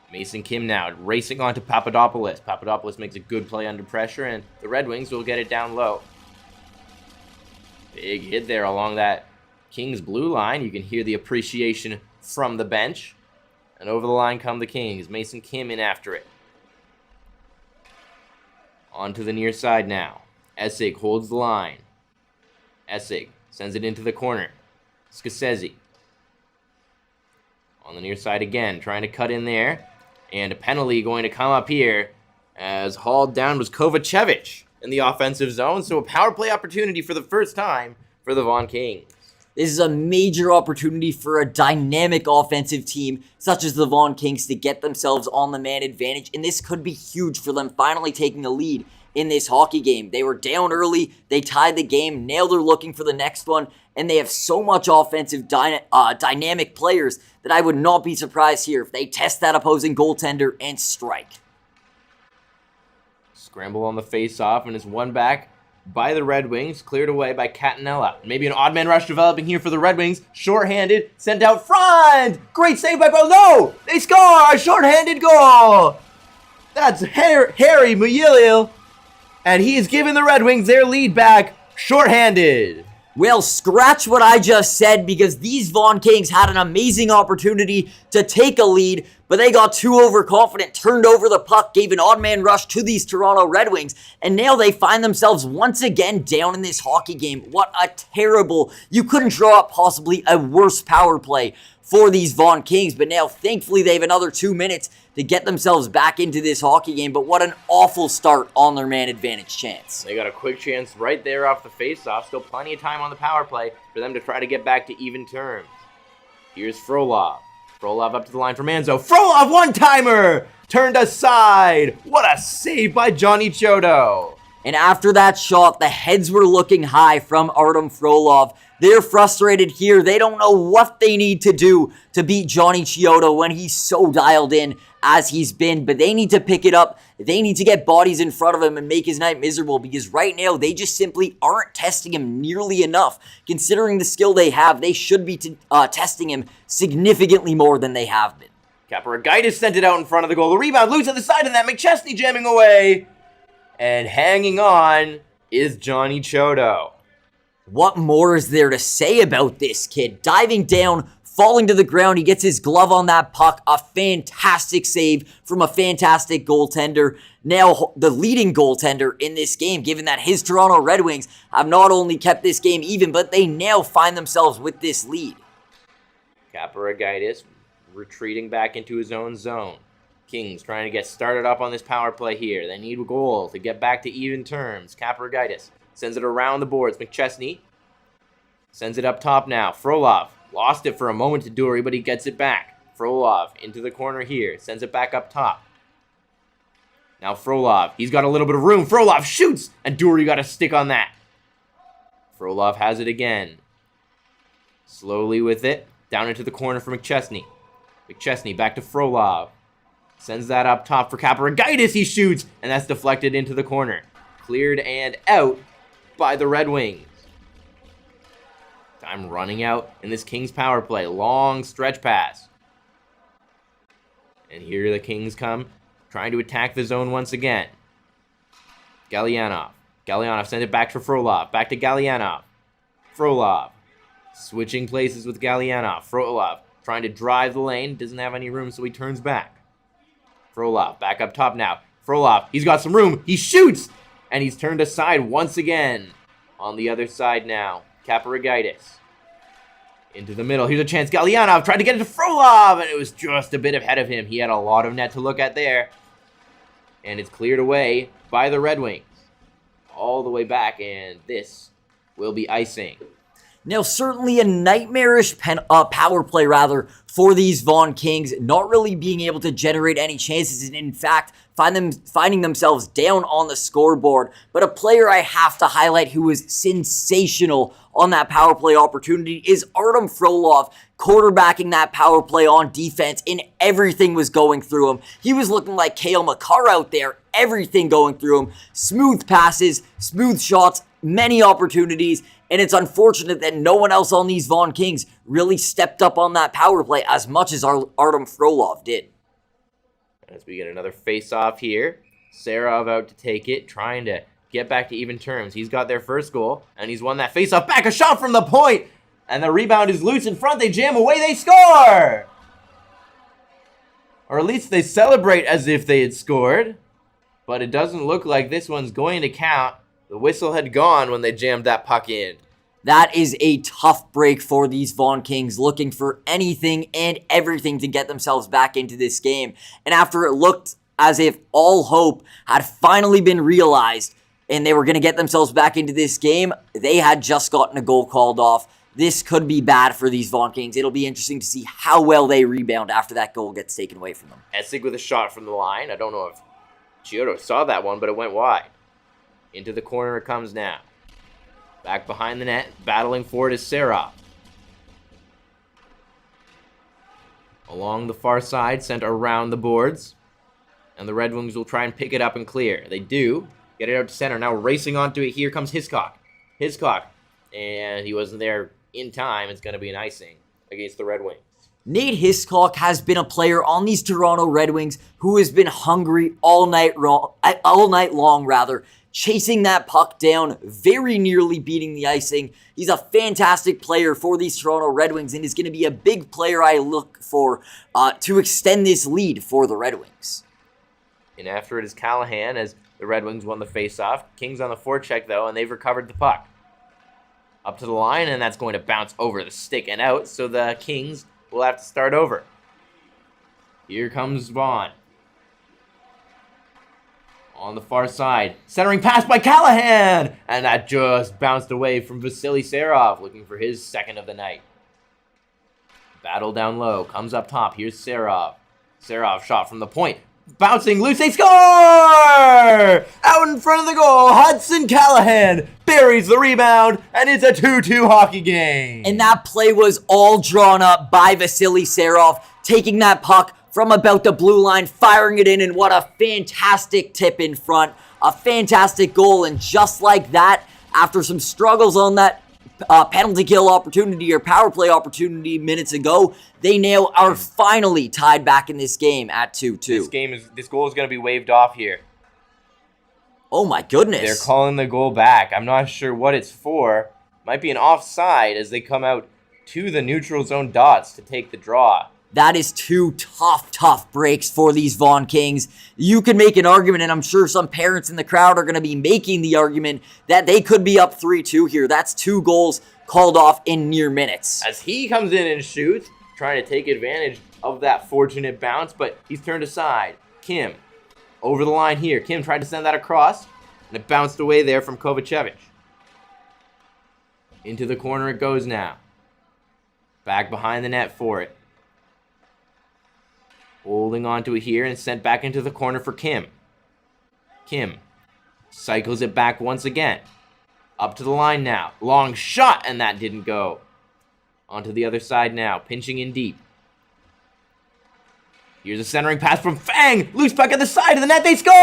Speaker 1: Mason Kim now racing on to Papadopoulos. Papadopoulos makes a good play under pressure, and the Red Wings will get it down low. Big hit there along that Kings blue line. You can hear the appreciation from the bench. And over the line come the Kings. Mason Kim in after it. On to the near side now. Essig holds the line. Essig sends it into the corner. Scasezzi. On the near side again, trying to cut in there. And a penalty going to come up here as hauled down was Kovacevic in the offensive zone. So a power play opportunity for the first time for the Vaughan Kings.
Speaker 2: This is a major opportunity for a dynamic offensive team such as the Vaughan Kings to get themselves on the man advantage. And this could be huge for them finally taking a lead in this hockey game. They were down early, they tied the game, now they're looking for the next one, and they have so much offensive dynamic players that I would not be surprised here if they test that opposing goaltender and strike.
Speaker 1: Scramble on the face-off, and it's won back by the Red Wings, cleared away by Catanella. Maybe an odd man rush developing here for the Red Wings. Short-handed, sent out front! Great save by Bo. No! They score! A short-handed goal! That's Harry Muyilil, and he has given the Red Wings their lead back short-handed.
Speaker 2: Well, scratch what I just said, because these Vaughan Kings had an amazing opportunity to take a lead, but they got too overconfident, turned over the puck, gave an odd man rush to these Toronto Red Wings, and now they find themselves once again down in this hockey game. What a terrible, you couldn't draw up possibly a worse power play for these Vaughan Kings, but now thankfully they have another 2 minutes to get themselves back into this hockey game. But what an awful start on their man advantage chance.
Speaker 1: They got a quick chance right there off the faceoff. Still plenty of time on the power play for them to try to get back to even terms. Here's Frolov. Frolov up to the line for Manzo. Frolov, one-timer! Turned aside. What a save by Johnny Chiodo.
Speaker 2: And after that shot, the heads were looking high from Artem Frolov. They're frustrated here. They don't know what they need to do to beat Johnny Chiodo when he's so dialed in as he's been. But they need to pick it up. They need to get bodies in front of him and make his night miserable, because right now they just simply aren't testing him nearly enough. Considering the skill they have, they should be testing him significantly more than they have been.
Speaker 1: Kaparagaitis sent it out in front of the goal. The rebound loose at the side of that. McChesney jamming away. And hanging on is Johnny Chiodo.
Speaker 2: What more is there to say about this kid? Diving down falling to the ground. He gets his glove on that puck. A fantastic save from a fantastic goaltender. Now the leading goaltender in this game, given that his Toronto Red Wings have not only kept this game even, but they now find themselves with this lead.
Speaker 1: Kaparagaitis retreating back into his own zone. Kings trying to get started up on this power play here. They need a goal to get back to even terms. Kaparagaitis sends it around the boards. McChesney sends it up top now. Frolov lost it for a moment to Dury, but he gets it back. Frolov into the corner here. Sends it back up top. Now Frolov, he's got a little bit of room. Frolov shoots, and Dury got a stick on that. Frolov has it again. Slowly with it. Down into the corner for McChesney. McChesney back to Frolov. Sends that up top for Kaparagaitis. He shoots, and that's deflected into the corner. Cleared and out by the Red Wings. Time running out in this Kings power play. Long stretch pass. And here the Kings come, trying to attack the zone once again. Galyanov. Galyanov sends it back for Frolov. Back to Galyanov. Frolov. Switching places with Galyanov. Frolov trying to drive the lane. Doesn't have any room, so he turns back. Frolov back up top now. Frolov, he's got some room. He shoots! And he's turned aside once again. On the other side now. Kaparagaitis. Into the middle. Here's a chance. Galyanov tried to get it to Frolov, and it was just a bit ahead of him. He had a lot of net to look at there. And it's cleared away by the Red Wings. All the way back, and this will be icing.
Speaker 2: Now, certainly a nightmarish power play, for these Vaughan Kings, not really being able to generate any chances, and in fact, finding themselves down on the scoreboard. But a player I have to highlight who was sensational on that power play opportunity is Artem Frolov, quarterbacking that power play on defense, and everything was going through him. He was looking like Kale McCarr out there, everything going through him. Smooth passes, smooth shots, many opportunities, and it's unfortunate that no one else on these Vaughan Kings really stepped up on that power play as much as Artem Frolov did.
Speaker 1: As we get another face-off here. Serov out to take it, trying to get back to even terms. He's got their first goal, and he's won that face-off back. A shot from the point, and the rebound is loose in front. They jam away, they score! Or at least they celebrate as if they had scored. But it doesn't look like this one's going to count. The whistle had gone when they jammed that puck in.
Speaker 2: That is a tough break for these Vaughan Kings, looking for anything and everything to get themselves back into this game. And after it looked as if all hope had finally been realized and they were going to get themselves back into this game, they had just gotten a goal called off. This could be bad for these Vaughan Kings. It'll be interesting to see how well they rebound after that goal gets taken away from them.
Speaker 1: Essig with a shot from the line. I don't know if Chiodo saw that one, but it went wide. Into the corner it comes now. Back behind the net, battling for it is Serov. Along the far side, sent around the boards. And the Red Wings will try and pick it up and clear. They do. Get it out to center. Now racing onto it. Here comes Hiscock. And he wasn't there in time. It's going to be an icing against the Red Wings.
Speaker 2: Nate Hiscock has been a player on these Toronto Red Wings who has been hungry all night long, chasing that puck down, very nearly beating the icing. He's a fantastic player for these Toronto Red Wings and is going to be a big player I look for to extend this lead for the Red Wings.
Speaker 1: And after it is Callahan as the Red Wings won the faceoff. Kings on the forecheck though, and they've recovered the puck. Up to the line, and that's going to bounce over the stick and out, so the Kings will have to start over. Here comes Vaughn. On the far side, centering pass by Callahan! And that just bounced away from Vasily Serov, looking for his second of the night. Battle down low, comes up top, here's Serov. Serov shot from the point, bouncing loose, they score! Out in front of the goal, Hudson Callahan buries the rebound, and it's a 2-2 hockey game.
Speaker 2: And that play was all drawn up by Vasily Serov, taking that puck from about the blue line, firing it in, and what a fantastic tip in front. A fantastic goal, and just like that, after some struggles on that penalty kill opportunity or power play opportunity minutes ago, they now are finally tied back in this game at 2-2.
Speaker 1: This goal is going to be waved off here.
Speaker 2: Oh my goodness.
Speaker 1: They're calling the goal back. I'm not sure what it's for. Might be an offside as they come out to the neutral zone dots to take the draw.
Speaker 2: That is two tough breaks for these Vaughan Kings. You can make an argument, and I'm sure some parents in the crowd are going to be making the argument that they could be up 3-2 here. That's 2 goals called off in near minutes.
Speaker 1: As he comes in and shoots, trying to take advantage of that fortunate bounce, but he's turned aside. Kim, over the line here. Kim tried to send that across, and it bounced away there from Kovacevic. Into the corner it goes now. Back behind the net for it. Holding on to it here and sent back into the corner for Kim. Kim cycles it back once again. Up to the line now. Long shot, and that didn't go. Onto the other side now. Pinching in deep. Here's a centering pass from Fang. Loose puck at the side of the net. They score!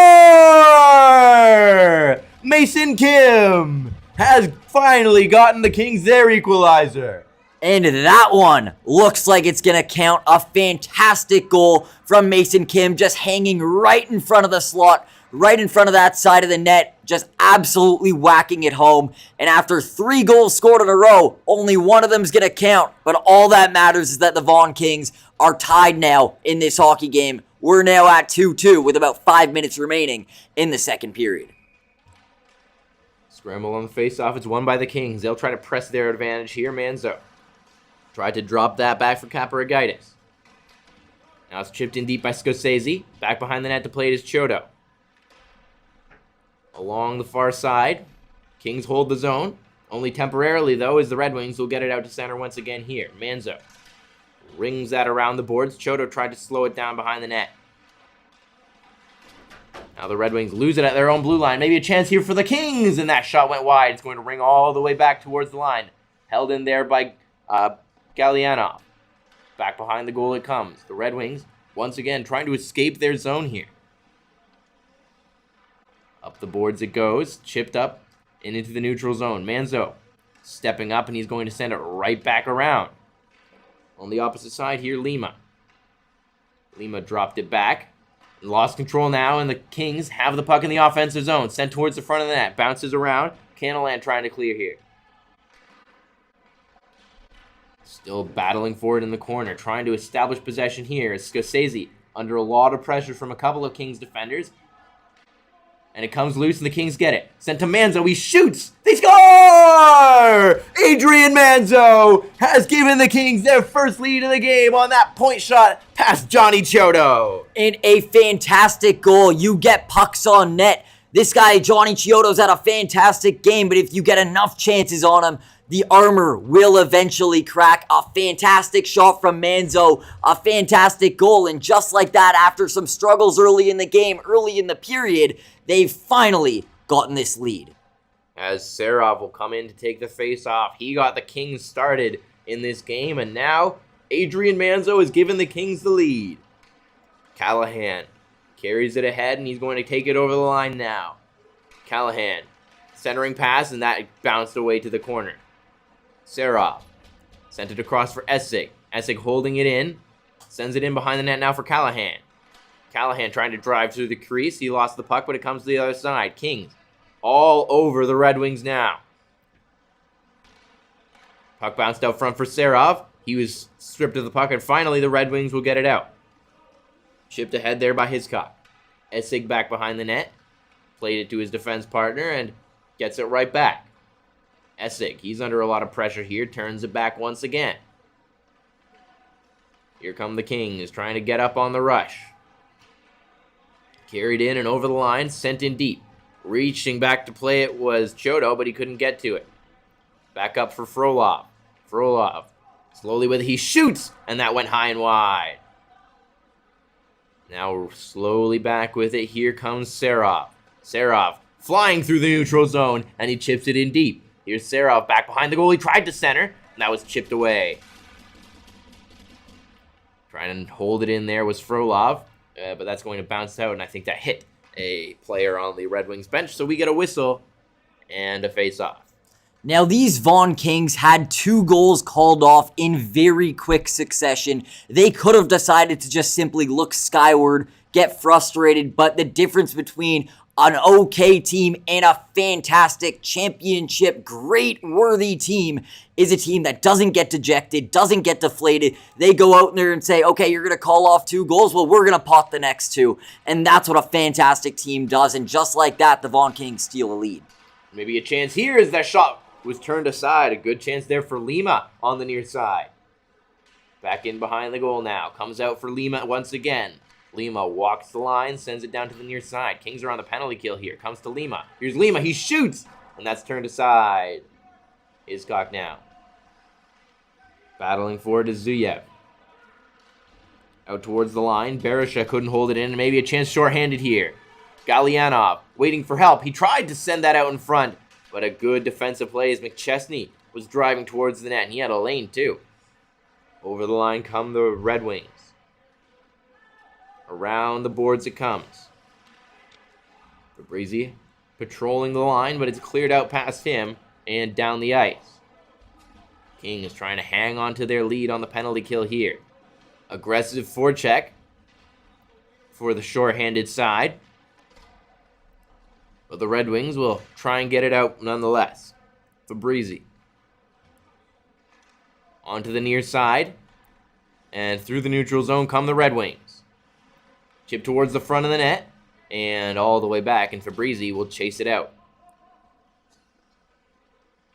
Speaker 1: Mason Kim has finally gotten the Kings their equalizer.
Speaker 2: And that one looks like it's going to count. A fantastic goal from Mason Kim, just hanging right in front of the slot, right in front of that side of the net, just absolutely whacking it home. And after 3 goals scored in a row, only one of them is going to count. But all that matters is that the Vaughan Kings are tied now in this hockey game. We're now at 2-2 with about 5 minutes remaining in the second period.
Speaker 1: Scramble on the faceoff. It's won by the Kings. They'll try to press their advantage here. Manzo tried to drop that back for Kaparagaitis. Now it's chipped in deep by Scorsese. Back behind the net to play it is Chodo. Along the far side, Kings hold the zone. Only temporarily, though, as the Red Wings will get it out to center once again here. Manzo rings that around the boards. Chodo tried to slow it down behind the net. Now the Red Wings lose it at their own blue line. Maybe a chance here for the Kings, and that shot went wide. It's going to ring all the way back towards the line. Held in there by Galyanov. Back behind the goal it comes. The Red Wings, once again, trying to escape their zone here. Up the boards it goes. Chipped up and into the neutral zone. Manzo stepping up, and he's going to send it right back around. On the opposite side here, Lima. Lima dropped it back. Lost control now, and the Kings have the puck in the offensive zone. Sent towards the front of the net. Bounces around. Canalan trying to clear here. Still battling for it in the corner. Trying to establish possession here. It's Scorsese under a lot of pressure from a couple of Kings defenders. And it comes loose, and the Kings get it. Sent to Manzo. He shoots. They score! Adrian Manzo has given the Kings their first lead in the game on that point shot past Johnny Chodo.
Speaker 2: And a fantastic goal. You get pucks on net. This guy, Johnny Chiodo's had a fantastic game, but if you get enough chances on him, the armor will eventually crack. A fantastic shot from Manzo, a fantastic goal, and just like that, after some struggles early in the game, early in the period, they've finally gotten this lead.
Speaker 1: As Serov will come in to take the face off. He got the Kings started in this game, and now Adrian Manzo has given the Kings the lead. Callahan carries it ahead, and he's going to take it over the line now. Callahan, centering pass, and that bounced away to the corner. Serov sent it across for Essig. Essig holding it in. Sends it in behind the net now for Callahan. Callahan trying to drive through the crease. He lost the puck, but it comes to the other side. Kings all over the Red Wings now. Puck bounced out front for Serov. He was stripped of the puck, and finally the Red Wings will get it out. Chipped ahead there by Hiscock. Essig back behind the net. Played it to his defense partner and gets it right back. Essig, he's under a lot of pressure here. Turns it back once again. Here come the Kings, trying to get up on the rush. Carried in and over the line, sent in deep. Reaching back to play it was Chodo, but he couldn't get to it. Back up for Frolov. Frolov, slowly with it, he shoots, and that went high and wide. Now slowly back with it. Here comes Serov. Serov flying through the neutral zone, and he chips it in deep. Here's Serov back behind the goal. He tried to center, and that was chipped away. Trying to hold it in there was Frolov, but that's going to bounce out, and I think that hit a player on the Red Wings bench, so we get a whistle and a face-off.
Speaker 2: Now, these Vaughan Kings had 2 goals called off in very quick succession. They could have decided to just simply look skyward, get frustrated, but the difference between an okay team and a fantastic championship, great worthy team is a team that doesn't get dejected, doesn't get deflated. They go out there and say, okay, you're going to call off 2 goals. Well, we're going to pot the next 2. And that's what a fantastic team does. And just like that, the Vaughan Kings steal a lead.
Speaker 1: Maybe a chance here as that shot was turned aside. A good chance there for Lima on the near side. Back in behind the goal now. Comes out for Lima once again. Lima walks the line, sends it down to the near side. Kings are on the penalty kill here. Comes to Lima. Here's Lima. He shoots. And that's turned aside. Iscock now. Battling forward to Zuyev. Out towards the line. Berisha couldn't hold it in. Maybe a chance shorthanded here. Galyanov waiting for help. He tried to send that out in front. But a good defensive play as McChesney was driving towards the net. And he had a lane too. Over the line come the Red Wings. Around the boards it comes. Fabrizi patrolling the line, but it's cleared out past him and down the ice. King is trying to hang on to their lead on the penalty kill here. Aggressive forecheck for the shorthanded side. But the Red Wings will try and get it out nonetheless. Fabrizi. Onto the near side. And through the neutral zone come the Red Wings. Chip towards the front of the net, and all the way back, and Fabrizi will chase it out.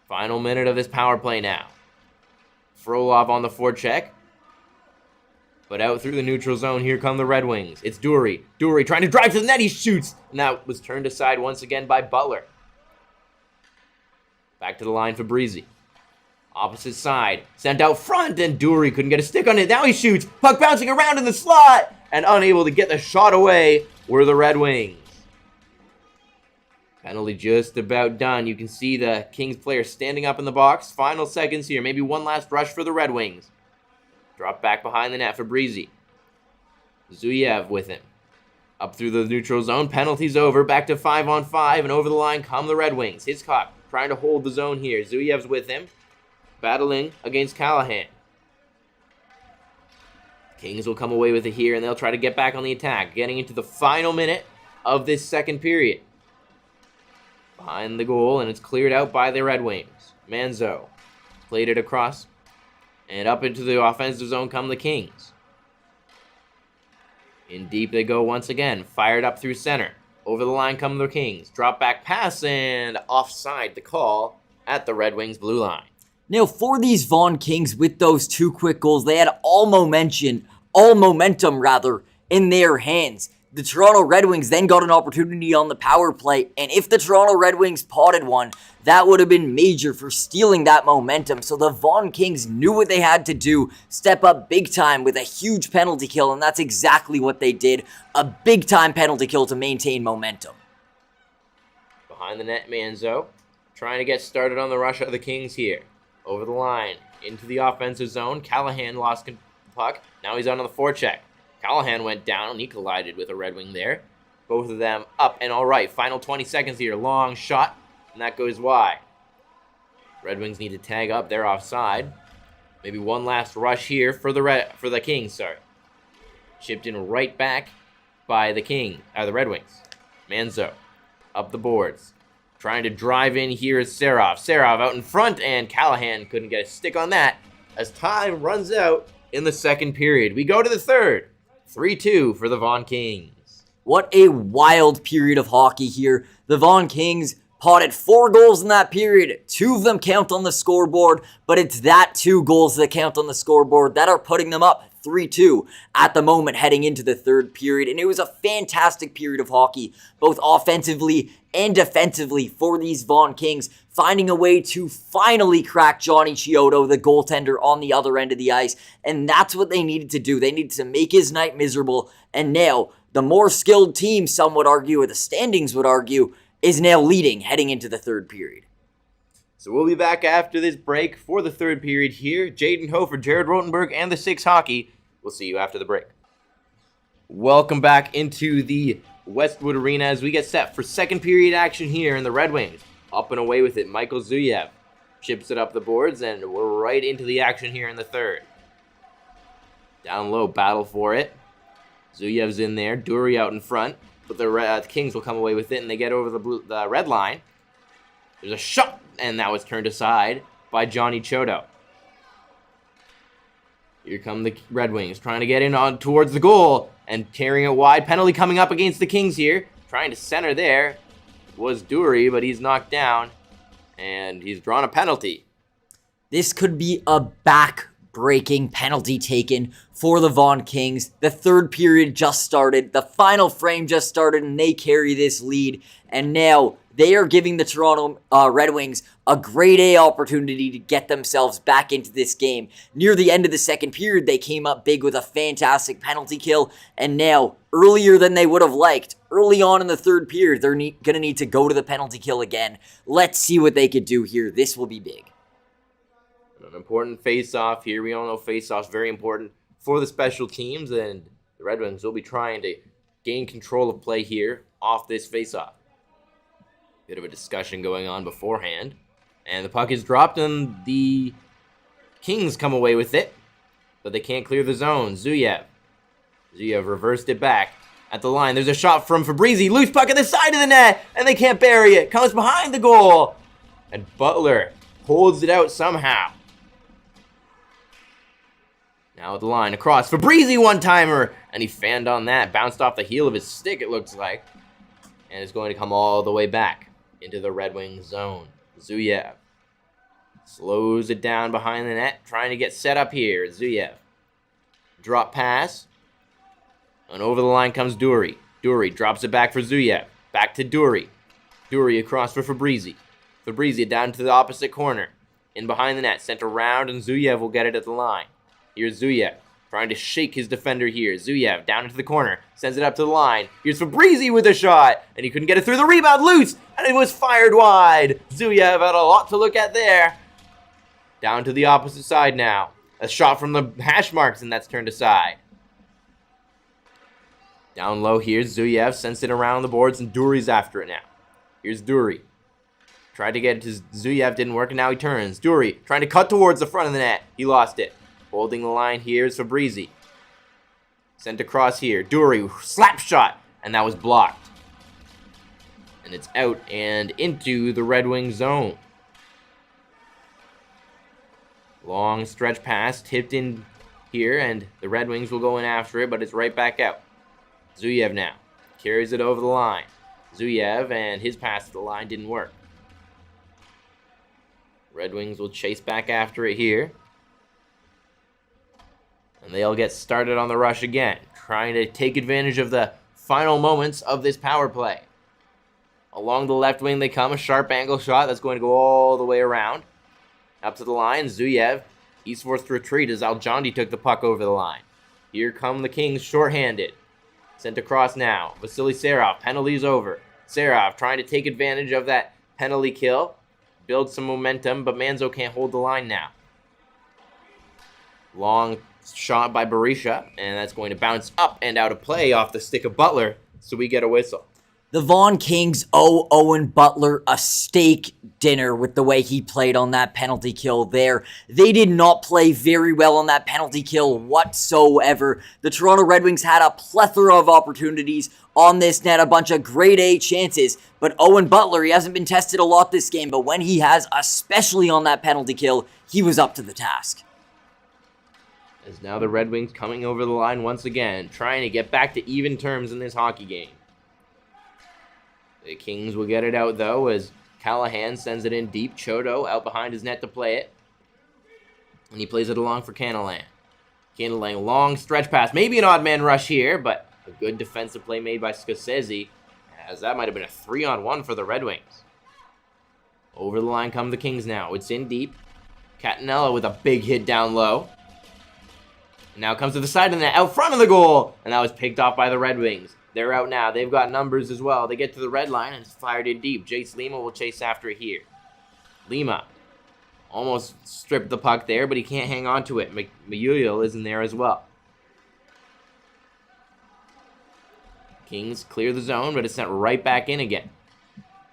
Speaker 1: Final minute of this power play now. Frolov on the forecheck, but out through the neutral zone, here come the Red Wings. It's Dury. Dury trying to drive to the net, he shoots, and that was turned aside once again by Butler. Back to the line, Fabrizi. Opposite side, sent out front, and Dury couldn't get a stick on it. Now he shoots, puck bouncing around in the slot, and unable to get the shot away were the Red Wings. Penalty just about done. You can see the Kings player standing up in the box. Final seconds here. Maybe one last rush for the Red Wings. Drop back behind the net, Fabrizi. Zuyev with him. Up through the neutral zone. Penalty's over. Back to 5-on-5, and over the line come the Red Wings. Hiscock trying to hold the zone here. Zuyev's with him. Battling against Callahan. Kings will come away with it here, and they'll try to get back on the attack. Getting into the final minute of this second period. Behind the goal, and it's cleared out by the Red Wings. Manzo played it across, and up into the offensive zone come the Kings. In deep they go once again. Fired up through center. Over the line come the Kings. Drop back pass, and offside the call at the Red Wings blue line.
Speaker 2: Now, for these Vaughan Kings, with those 2 quick goals, they had all momentum in their hands. The Toronto Red Wings then got an opportunity on the power play, and if the Toronto Red Wings potted one, that would have been major for stealing that momentum. So the Vaughan Kings knew what they had to do, step up big time with a huge penalty kill, and that's exactly what they did. A big time penalty kill to maintain momentum.
Speaker 1: Behind the net, Manzo trying to get started on the rush of the Kings here. Over the line, into the offensive zone. Callahan lost the puck. Now he's on the forecheck. Callahan went down, and he collided with a Red Wing there. Both of them up and all right. Final 20 seconds here. Long shot, and that goes wide. Red Wings need to tag up. They're offside. Maybe one last rush here for the Kings. Chipped in right back by the Red Wings. Manzo up the boards. Trying to drive in here is Serov. Serov out in front, and Callahan couldn't get a stick on that as time runs out in the second period. We go to the third. 3-2 for the Vaughan Kings.
Speaker 2: What a wild period of hockey here. The Vaughan Kings potted 4 goals in that period. 2 of them count on the scoreboard, but it's that 2 goals that count on the scoreboard that are putting them up 3-2 at the moment heading into the third period. And it was a fantastic period of hockey, both offensively and defensively for these Vaughan Kings, finding a way to finally crack Johnny Chiodo, the goaltender, on the other end of the ice. And that's what they needed to do. They needed to make his night miserable. And now, the more skilled team, some would argue, or the standings would argue, is now leading heading into the third period.
Speaker 1: So we'll be back after this break for the third period here. Jaden Hofer, Jared Rotenberg, and the Six Hockey. We'll see you after the break. Welcome back into the Westwood Arena as we get set for second period action here in the Red Wings. Up and away with it, Michael Zuyev chips it up the boards, and we're right into the action here in the third. Down low, battle for it. Zuyev's in there. Dury out in front. But the Kings will come away with it, and they get over the red line. There's a shot, and that was turned aside by Johnny Chodo. Here come the Red Wings, trying to get in on towards the goal, and carrying it wide. Penalty coming up against the Kings here. Trying to center there was Dury, but he's knocked down, and he's drawn a penalty.
Speaker 2: This could be a back-breaking penalty taken for the Vaughan Kings. The third period just started. The final frame just started, and they carry this lead. And now they are giving the Toronto Red Wings a grade A opportunity to get themselves back into this game. Near the end of the second period, they came up big with a fantastic penalty kill. And now, earlier than they would have liked, early on in the third period, they're going to need to go to the penalty kill again. Let's see what they could do here. This will be big.
Speaker 1: An important face-off here. We all know face-offs very important for the special teams, and the Red Wings will be trying to gain control of play here off this face-off. Bit of a discussion going on beforehand, and the puck is dropped, and the Kings come away with it, but they can't clear the zone. Zuyev reversed it back at the line. There's a shot from Fabrizi. Loose puck at the side of the net, and they can't bury it. Comes behind the goal, and Butler holds it out somehow. Now at the line, across. Fabrizi one-timer, and he fanned on that. Bounced off the heel of his stick, it looks like. And is going to come all the way back into the Red Wings zone. Zuyev slows it down behind the net, trying to get set up here. Zuyev. Drop pass. And over the line comes Dury. Dury drops it back for Zuyev. Back to Dury. Dury across for Fabrizi. Fabrizi down to the opposite corner. In behind the net, sent around, and Zuyev will get it at the line. Here's Zuyev, trying to shake his defender here. Zuyev down into the corner, sends it up to the line. Here's Fabrizi with a shot, and he couldn't get it through the rebound. Loose, and it was fired wide. Zuyev had a lot to look at there. Down to the opposite side now. A shot from the hash marks, and that's turned aside. Down low here, Zuyev sends it around the boards, and Dury's after it now. Here's Dury. Tried to get it to Zuyev, didn't work, and now he turns. Dury trying to cut towards the front of the net. He lost it. Holding the line here is Fabrizi. Sent across here. Dury, slap shot, and that was blocked. And it's out and into the Red Wing zone. Long stretch pass, tipped in here, and the Red Wings will go in after it, but it's right back out. Zuyev now carries it over the line. Zuyev, and his pass to the line didn't work. Red Wings will chase back after it here. And they'll get started on the rush again, trying to take advantage of the final moments of this power play. Along the left wing they come, a sharp angle shot that's going to go all the way around. Up to the line, Zuyev. He's forced to retreat as Aljondi took the puck over the line. Here come the Kings shorthanded. Sent across now. Vasily Serov, penalty's over. Serov trying to take advantage of that penalty kill. Build some momentum, but Manzo can't hold the line now. Long shot by Berisha, and that's going to bounce up and out of play off the stick of Butler, so we get a whistle.
Speaker 2: The Vaughan Kings owe Owen Butler a steak dinner with the way he played on that penalty kill there. They did not play very well on that penalty kill whatsoever. The Toronto Red Wings had a plethora of opportunities on this net, a bunch of grade A chances, but Owen Butler, he hasn't been tested a lot this game, but when he has, especially on that penalty kill, he was up to the task.
Speaker 1: As now the Red Wings coming over the line once again, trying to get back to even terms in this hockey game. The Kings will get it out, though, as Callahan sends it in deep. Chodo out behind his net to play it. And he plays it along for Canalan. Canalan, long stretch pass. Maybe an odd man rush here, but a good defensive play made by Scorsese, as that might have been a 3-on-1 for the Red Wings. Over the line come the Kings now. It's in deep. Catanella with a big hit down low. Now comes to the side of the net, out front of the goal, and that was picked off by the Red Wings. They're out now. They've got numbers as well. They get to the red line, and it's fired in deep. Jace Lima will chase after it here. Lima almost stripped the puck there, but he can't hang on to it. Mayuyil is in there as well. Kings clear the zone, but it's sent right back in again.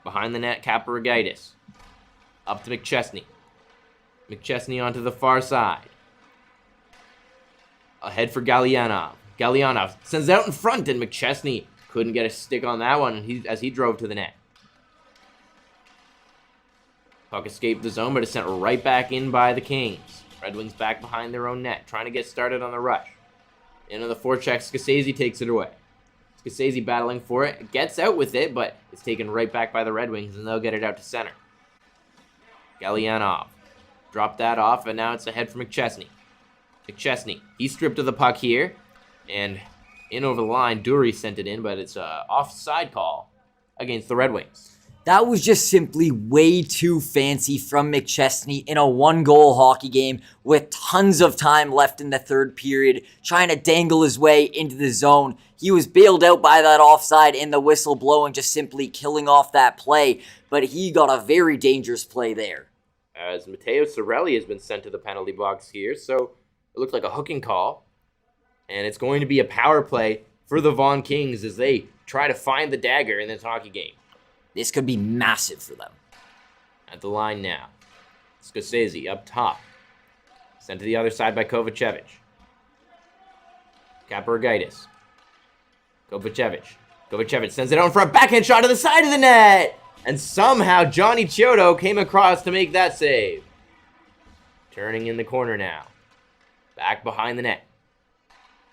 Speaker 1: Behind the net, Kaparagaitis. Up to McChesney. McChesney onto the far side. Ahead for Galyanov. Galyanov sends it out in front, and McChesney couldn't get a stick on that one as he drove to the net. Puck escaped the zone, but it's sent right back in by the Kings. Red Wings back behind their own net, trying to get started on the rush. Into the forecheck, Scorsese takes it away. Scorsese battling for it, gets out with it, but it's taken right back by the Red Wings, and they'll get it out to center. Galyanov dropped that off, and now it's ahead for McChesney. McChesney, he's stripped of the puck here, and in over the line, Dury sent it in, but it's an offside call against the Red Wings.
Speaker 2: That was just simply way too fancy from McChesney in a one-goal hockey game with tons of time left in the third period, trying to dangle his way into the zone. He was bailed out by that offside and the whistle blowing, just simply killing off that play, but he got a very dangerous play there.
Speaker 1: As Matteo Cirelli has been sent to the penalty box here, so it looks like a hooking call, and it's going to be a power play for the Vaughan Kings as they try to find the dagger in this hockey game.
Speaker 2: This could be massive for them.
Speaker 1: At the line now. Scorsese up top. Sent to the other side by Kovacevic. Kaparagaitis. Kovacevic sends it out in front. Backhand shot to the side of the net. And somehow Johnny Chiodo came across to make that save. Turning in the corner now. Back behind the net.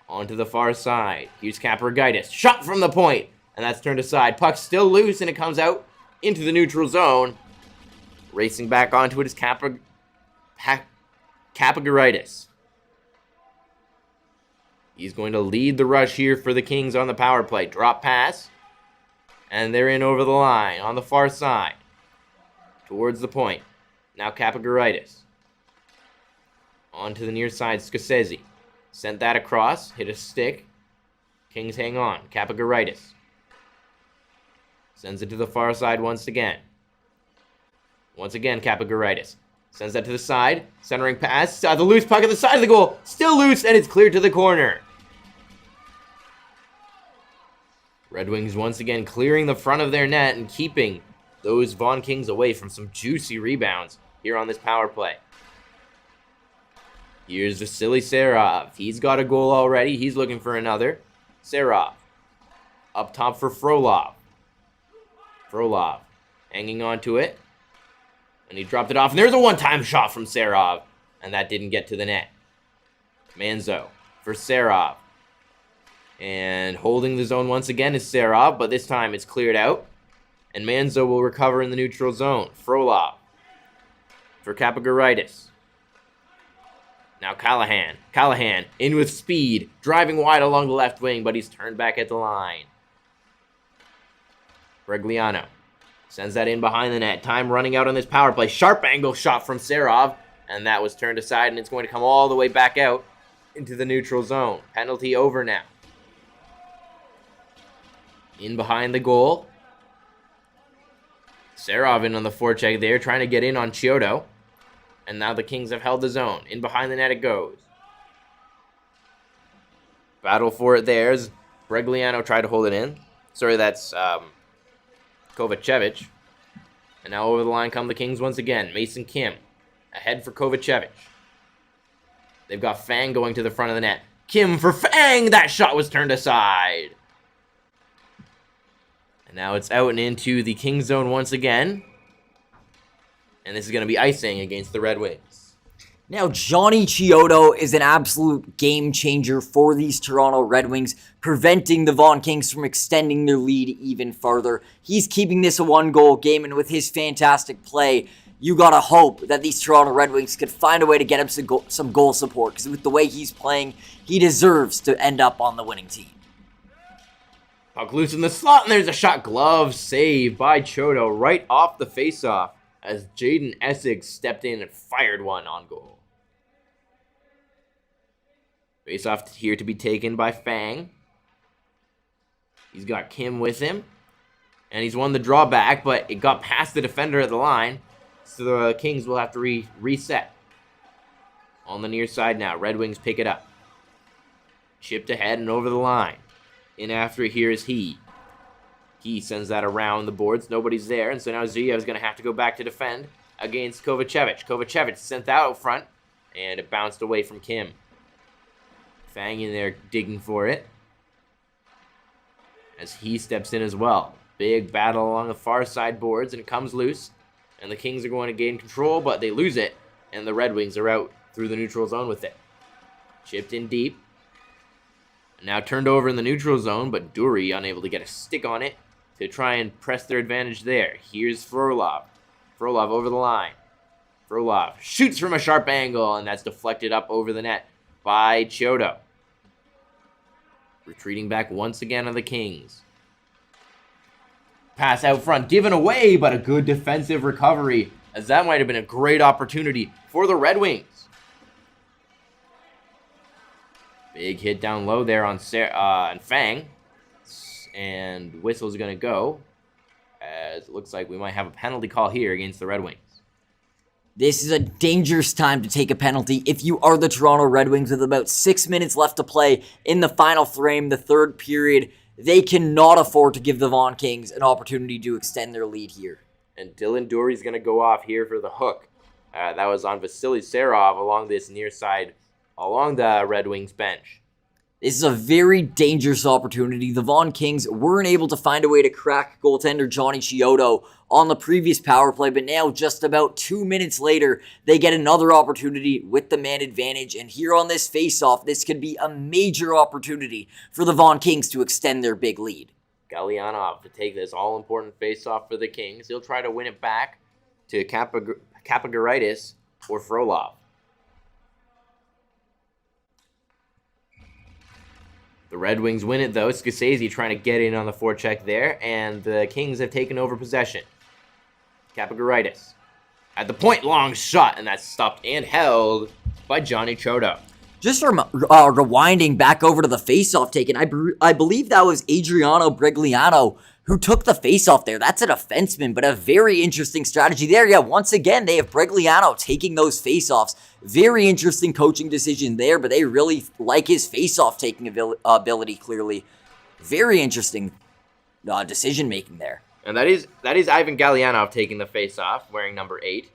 Speaker 1: Onto the far side. Here's Kaparagaitis. Shot from the point. And that's turned aside. Puck still loose, and it comes out into the neutral zone. Racing back onto it is Kapagaritis. He's going to lead the rush here for the Kings on the power play. Drop pass. And they're in over the line on the far side. Towards the point. Now Kapagaritis. Onto the near side, Scorsese. Sent that across. Hit a stick. Kings hang on. Kapagaritis. Sends it to the far side once again. Once again, Kapagaritis. Sends that to the side. Centering pass. The loose puck at the side of the goal. Still loose, and it's cleared to the corner. Red Wings once again clearing the front of their net and keeping those Vaughan Kings away from some juicy rebounds here on this power play. Here's Vasily Serov. He's got a goal already. He's looking for another. Serov. Up top for Frolov. Frolov hanging on to it. And he dropped it off. And there's a one-time shot from Serov. And that didn't get to the net. Manzo for Serov. And holding the zone once again is Serov. But this time it's cleared out. And Manzo will recover in the neutral zone. Frolov for Kapagaritis. Now Callahan. Callahan in with speed. Driving wide along the left wing. But he's turned back at the line. Bregliano sends that in behind the net. Time running out on this power play. Sharp angle shot from Serov. And that was turned aside. And it's going to come all the way back out into the neutral zone. Penalty over now. In behind the goal. Serov in on the forecheck there. Trying to get in on Chiodo. And now the Kings have held the zone. In behind the net it goes. Battle for it there. Bregliano tried to hold it in. Sorry, that's Kovacevic. And now over the line come the Kings once again. Mason Kim ahead for Kovacevic. They've got Fang going to the front of the net. Kim for Fang! That shot was turned aside. And now it's out and into the Kings zone once again. And this is going to be icing against the Red Wings.
Speaker 2: Now, Johnny Chiodo is an absolute game changer for these Toronto Red Wings, preventing the Vaughan Kings from extending their lead even further. He's keeping this a one-goal game, and with his fantastic play, you gotta hope that these Toronto Red Wings could find a way to get him some goal support, because with the way he's playing, he deserves to end up on the winning team.
Speaker 1: Puck loose in the slot, and there's a shot. Glove save by Chiodo right off the faceoff as Jaden Essex stepped in and fired one on goal. Face-off here to be taken by Fang. He's got Kim with him. And he's won the drawback, but it got past the defender at the line. So the Kings will have to reset. On the near side now. Red Wings pick it up. Chipped ahead and over the line. In after it here is He. He sends that around the boards. Nobody's there. And so now Zia is going to have to go back to defend against Kovacevic. Kovacevic sent that out front. And it bounced away from Kim. Fang in there digging for it. As he steps in as well. Big battle along the far side boards, and it comes loose. And the Kings are going to gain control, but they lose it. And the Red Wings are out through the neutral zone with it. Chipped in deep. Now turned over in the neutral zone, but Dury unable to get a stick on it to try and press their advantage there. Here's Frolov. Frolov over the line. Frolov shoots from a sharp angle, and that's deflected up over the net by Chiodo. Retreating back once again on the Kings. Pass out front, given away, but a good defensive recovery, as that might have been a great opportunity for the Red Wings. Big hit down low there on Fang. And whistle's going to go, as it looks like we might have a penalty call here against the Red Wings.
Speaker 2: This is a dangerous time to take a penalty if you are the Toronto Red Wings with about 6 minutes left to play in the final frame, the third period. They cannot afford to give the Vaughan Kings an opportunity to extend their lead here.
Speaker 1: And Dylan Dury's going to go off here for the hook. That was on Vasily Serov along this near side, along the Red Wings bench.
Speaker 2: This is a very dangerous opportunity. The Vaughan Kings weren't able to find a way to crack goaltender Johnny Chiodo on the previous power play, but now just about 2 minutes later, they get another opportunity with the man advantage. And here on this face-off, this could be a major opportunity for the Vaughan Kings to extend their big lead.
Speaker 1: Galyanov to take this all-important face-off for the Kings. He'll try to win it back to Kapagaritis or Frolov. The Red Wings win it, though. Scorsese trying to get in on the forecheck there, and the Kings have taken over possession. Kapagaritis at the point, long shot, and that's stopped and held by Johnny Chiodo.
Speaker 2: Just rewinding back over to the face-off taken, I believe that was Adriano Brigliano who took the face-off there. That's a defenseman, but a very interesting strategy there. Yeah, once again, they have Brigliano taking those face-offs. Very interesting coaching decision there, but they really like his face-off taking ability, clearly. Very interesting decision-making there.
Speaker 1: And that is Ivan Galyanov taking the face-off, wearing number 8.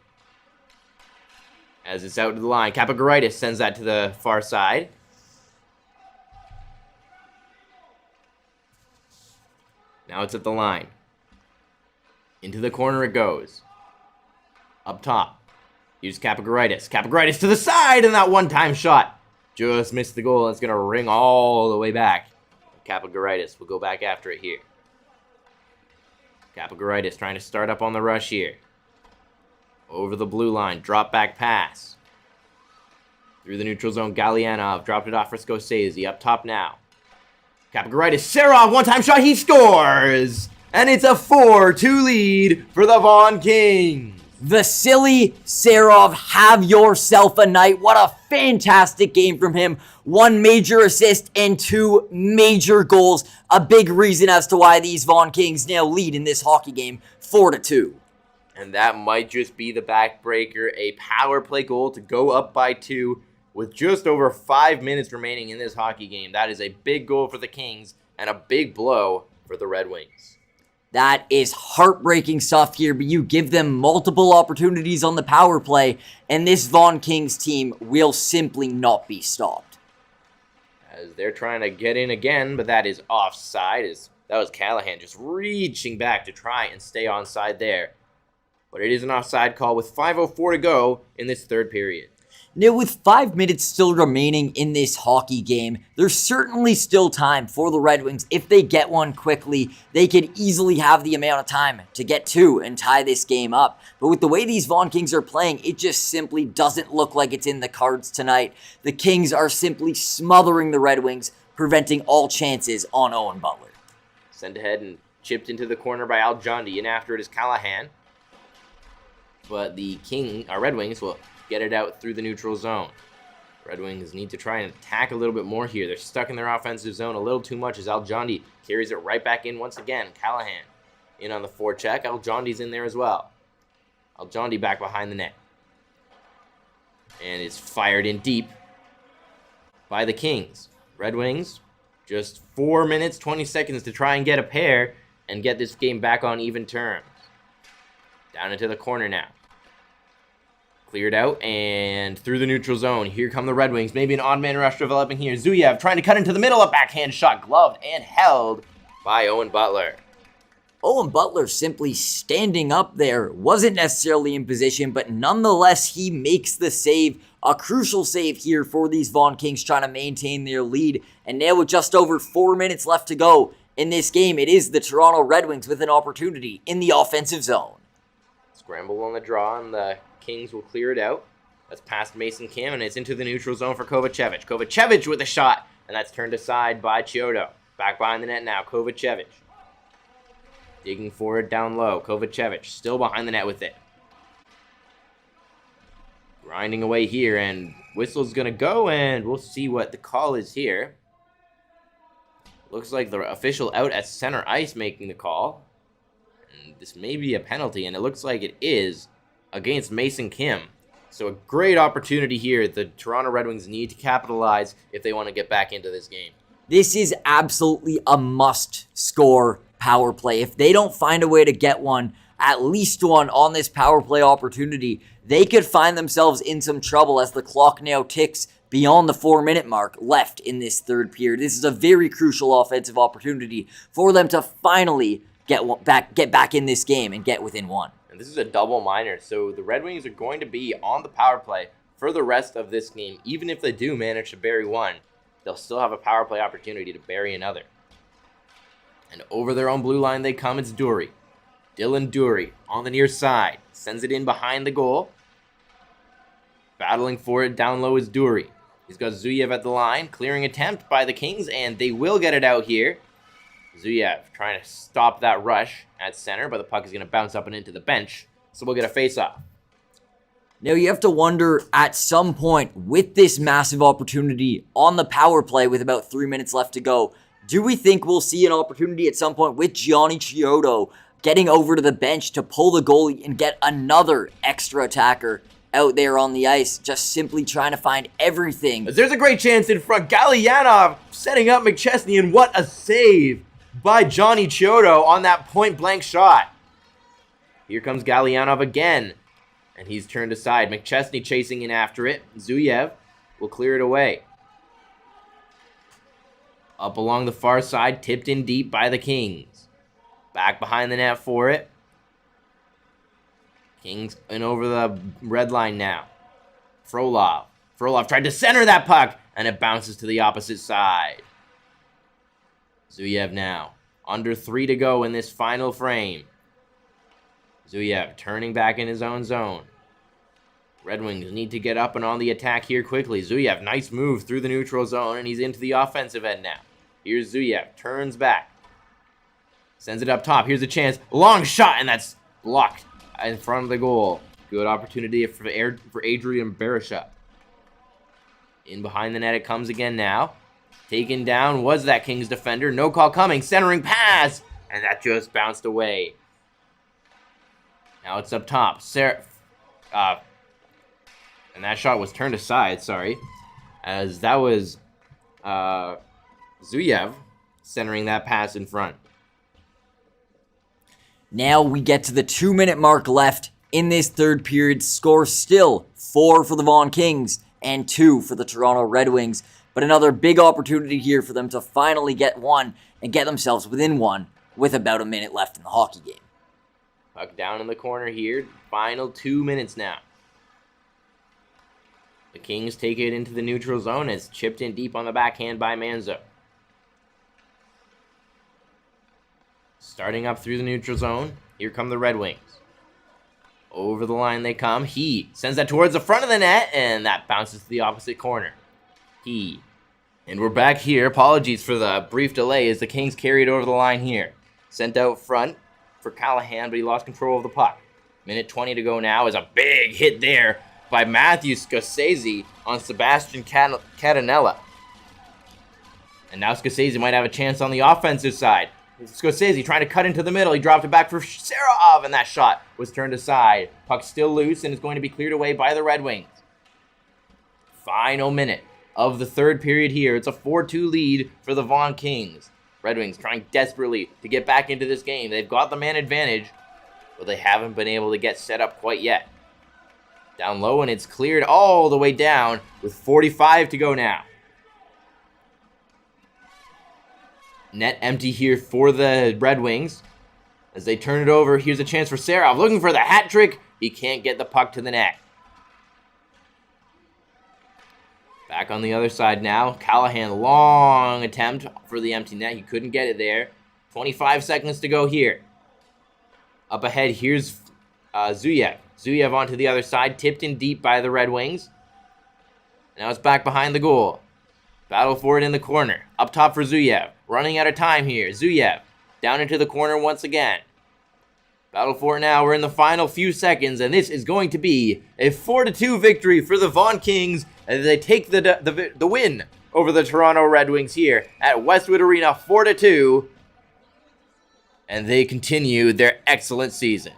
Speaker 1: As it's out to the line, Kapagaritis sends that to the far side. Now it's at the line. Into the corner it goes. Up top. Here's Kapagaritis. Kapagaritis to the side, and that one-time shot just missed the goal. It's going to ring all the way back. Kapagaritis will go back after it here. Kapagaritis trying to start up on the rush here. Over the blue line. Drop back pass. Through the neutral zone, Galyanov dropped it off for Scorsese. Up top now. Kapagaritis, Serov, one-time shot, he scores! And it's a 4-2 lead for the Vaughan Kings.
Speaker 2: Vasily Serov, have yourself a night. What a fantastic game from him. 1 major assist and 2 major goals. A big reason as to why these Vaughan Kings now lead in this hockey game 4-2.
Speaker 1: And that might just be the backbreaker. A power play goal to go up by 2 with just over 5 minutes remaining in this hockey game. That is a big goal for the Kings and a big blow for the Red Wings.
Speaker 2: That is heartbreaking stuff here, but you give them multiple opportunities on the power play, and this Vaughan Kings team will simply not be stopped.
Speaker 1: As they're trying to get in again, but that is offside. That was Callahan just reaching back to try and stay onside there. But it is an offside call with 5:04 to go in this third period.
Speaker 2: Now, with 5 minutes still remaining in this hockey game, there's certainly still time for the Red Wings. If they get one quickly, they could easily have the amount of time to get 2 and tie this game up. But with the way these Vaughan Kings are playing, it just simply doesn't look like it's in the cards tonight. The Kings are simply smothering the Red Wings, preventing all chances on Owen Butler.
Speaker 1: Sent ahead and chipped into the corner by Al Jondi, and after it is Callahan. But the Red Wings will get it out through the neutral zone. Red Wings need to try and attack a little bit more here. They're stuck in their offensive zone a little too much as Al Jondi carries it right back in once again. Callahan in on the forecheck. Al Jondi's in there as well. Al Jondi back behind the net. And it's fired in deep by the Kings. Red Wings, just 4 minutes, 20 seconds to try and get a pair and get this game back on even terms. Down into the corner now. Cleared out and through the neutral zone. Here come the Red Wings. Maybe an odd man rush developing here. Zuyev trying to cut into the middle. A backhand shot gloved and held by Owen Butler.
Speaker 2: Owen Butler simply standing up there. Wasn't necessarily in position, but nonetheless, he makes the save. A crucial save here for these Vaughan Kings trying to maintain their lead. And now with just over 4 minutes left to go in this game, it is the Toronto Red Wings with an opportunity in the offensive zone.
Speaker 1: Scramble on the draw, and the Kings will clear it out. That's past Mason Kim, and it's into the neutral zone for Kovacevic. Kovacevic with a shot, and that's turned aside by Chiodo. Back behind the net now, Kovacevic. Digging forward down low, Kovacevic still behind the net with it. Grinding away here, and whistle's going to go, and we'll see what the call is here. Looks like the official out at center ice making the call. And this may be a penalty, and it looks like it is against Mason Kim. So a great opportunity here. The Toronto Red Wings need to capitalize if they want to get back into this game.
Speaker 2: This is absolutely a must-score power play. If they don't find a way to get one, at least one on this power play opportunity, they could find themselves in some trouble as the clock now ticks beyond the 4-minute mark left in this third period. This is a very crucial offensive opportunity for them to finally get back in this game and get within one.
Speaker 1: And this is a double minor, so the Red Wings are going to be on the power play for the rest of this game. Even if they do manage to bury one, they'll still have a power play opportunity to bury another. And over their own blue line they come. It's Dury. Dylan Dury on the near side. Sends it in behind the goal. Battling for it down low is Dury. He's got Zuyev at the line. Clearing attempt by the Kings, and they will get it out here. Zuyev trying to stop that rush at center, but the puck is going to bounce up and into the bench. So we'll get a face-off.
Speaker 2: Now you have to wonder at some point with this massive opportunity on the power play with about 3 minutes left to go, do we think we'll see an opportunity at some point with Gianni Chiodo getting over to the bench to pull the goalie and get another extra attacker out there on the ice, just simply trying to find everything?
Speaker 1: There's a great chance in front. Galyanov setting up McChesney, and what a save by Johnny Chiodo on that point-blank shot. Here comes Galyanov again, and he's turned aside. McChesney chasing in after it. Zuyev will clear it away. Up along the far side, tipped in deep by the Kings. Back behind the net for it. Kings in over the red line now. Frolov tried to center that puck, and it bounces to the opposite side. Zuyev now. Under 3 to go in this final frame. Zuyev turning back in his own zone. Red Wings need to get up and on the attack here quickly. Zuyev, nice move through the neutral zone, and he's into the offensive end now. Here's Zuyev, turns back. Sends it up top. Here's a chance. Long shot, and that's blocked in front of the goal. Good opportunity for Adrian Barisha. In behind the net it comes again now. Taken down was that Kings defender. No call coming. Centering pass, and that just bounced away. Now it's up top. And that shot was turned aside, sorry. As that was Zuyev centering that pass in front.
Speaker 2: Now we get to the 2-minute mark left in this third period. Score still 4 for the Vaughan Kings and 2 for the Toronto Red Wings. But another big opportunity here for them to finally get one and get themselves within one with about a minute left in the hockey game.
Speaker 1: Puck down in the corner here. Final 2 minutes now. The Kings take it into the neutral zone. It's chipped in deep on the backhand by Manzo. Starting up through the neutral zone. Here come the Red Wings. Over the line they come. He sends that towards the front of the net, and that bounces to the opposite corner. And we're back here. Apologies for the brief delay as the Kings carried over the line here. Sent out front for Callahan, but he lost control of the puck. Minute 20 to go now is a big hit there by Matthew Scorsese on Sebastian Catanella. And now Scorsese might have a chance on the offensive side. Scorsese trying to cut into the middle. He dropped it back for Serov, and that shot was turned aside. Puck still loose and is going to be cleared away by the Red Wings. Final minute of the third period here. It's a 4-2 lead for the Vaughan Kings. Red Wings trying desperately to get back into this game. They've got the man advantage, but they haven't been able to get set up quite yet. Down low, and it's cleared all the way down with 45 to go now. Net empty here for the Red Wings. As they turn it over, here's a chance for Serov. Looking for the hat trick. He can't get the puck to the net. Back on the other side now. Callahan, long attempt for the empty net. He couldn't get it there. 25 seconds to go here. Up ahead, here's Zuyev. Zuyev onto the other side, tipped in deep by the Red Wings. Now it's back behind the goal. Battle for it in the corner. Up top for Zuyev. Running out of time here. Zuyev down into the corner once again. Battle for it now. We're in the final few seconds, and this is going to be a 4-2 victory for the Vaughan Kings as they take the win over the Toronto Red Wings here at Westwood Arena, 4-2. And they continue their excellent season.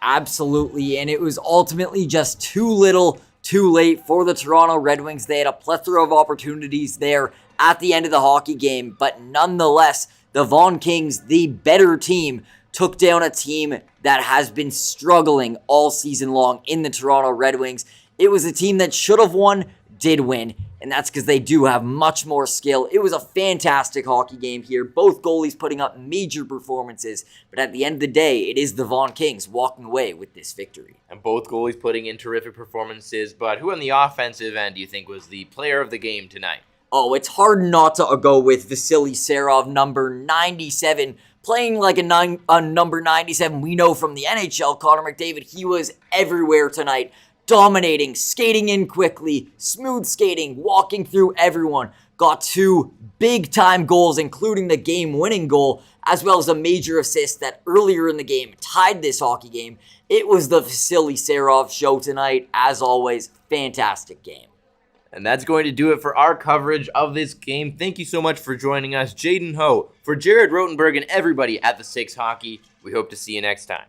Speaker 2: Absolutely, and it was ultimately just too little, too late for the Toronto Red Wings. They had a plethora of opportunities there at the end of the hockey game, but nonetheless, the Vaughan Kings, the better team, took down a team that has been struggling all season long in the Toronto Red Wings. It was a team that should have won, did win, and that's because they do have much more skill. It was a fantastic hockey game here. Both goalies putting up major performances, but at the end of the day, it is the Vaughan Kings walking away with this victory.
Speaker 1: And both goalies putting in terrific performances, but who on the offensive end do you think was the player of the game tonight?
Speaker 2: Oh, it's hard not to go with Vasily Serov, number 97, playing like a number 97 we know from the NHL. Connor McDavid, he was everywhere tonight. Dominating, skating in quickly, smooth skating, walking through everyone. Got 2 big-time goals, including the game-winning goal, as well as a major assist that earlier in the game tied this hockey game. It was the Vasily Serov show tonight. As always, fantastic game.
Speaker 1: And that's going to do it for our coverage of this game. Thank you so much for joining us. Jaden Ho, for Jared Rotenberg and everybody at the Six Hockey, we hope to see you next time.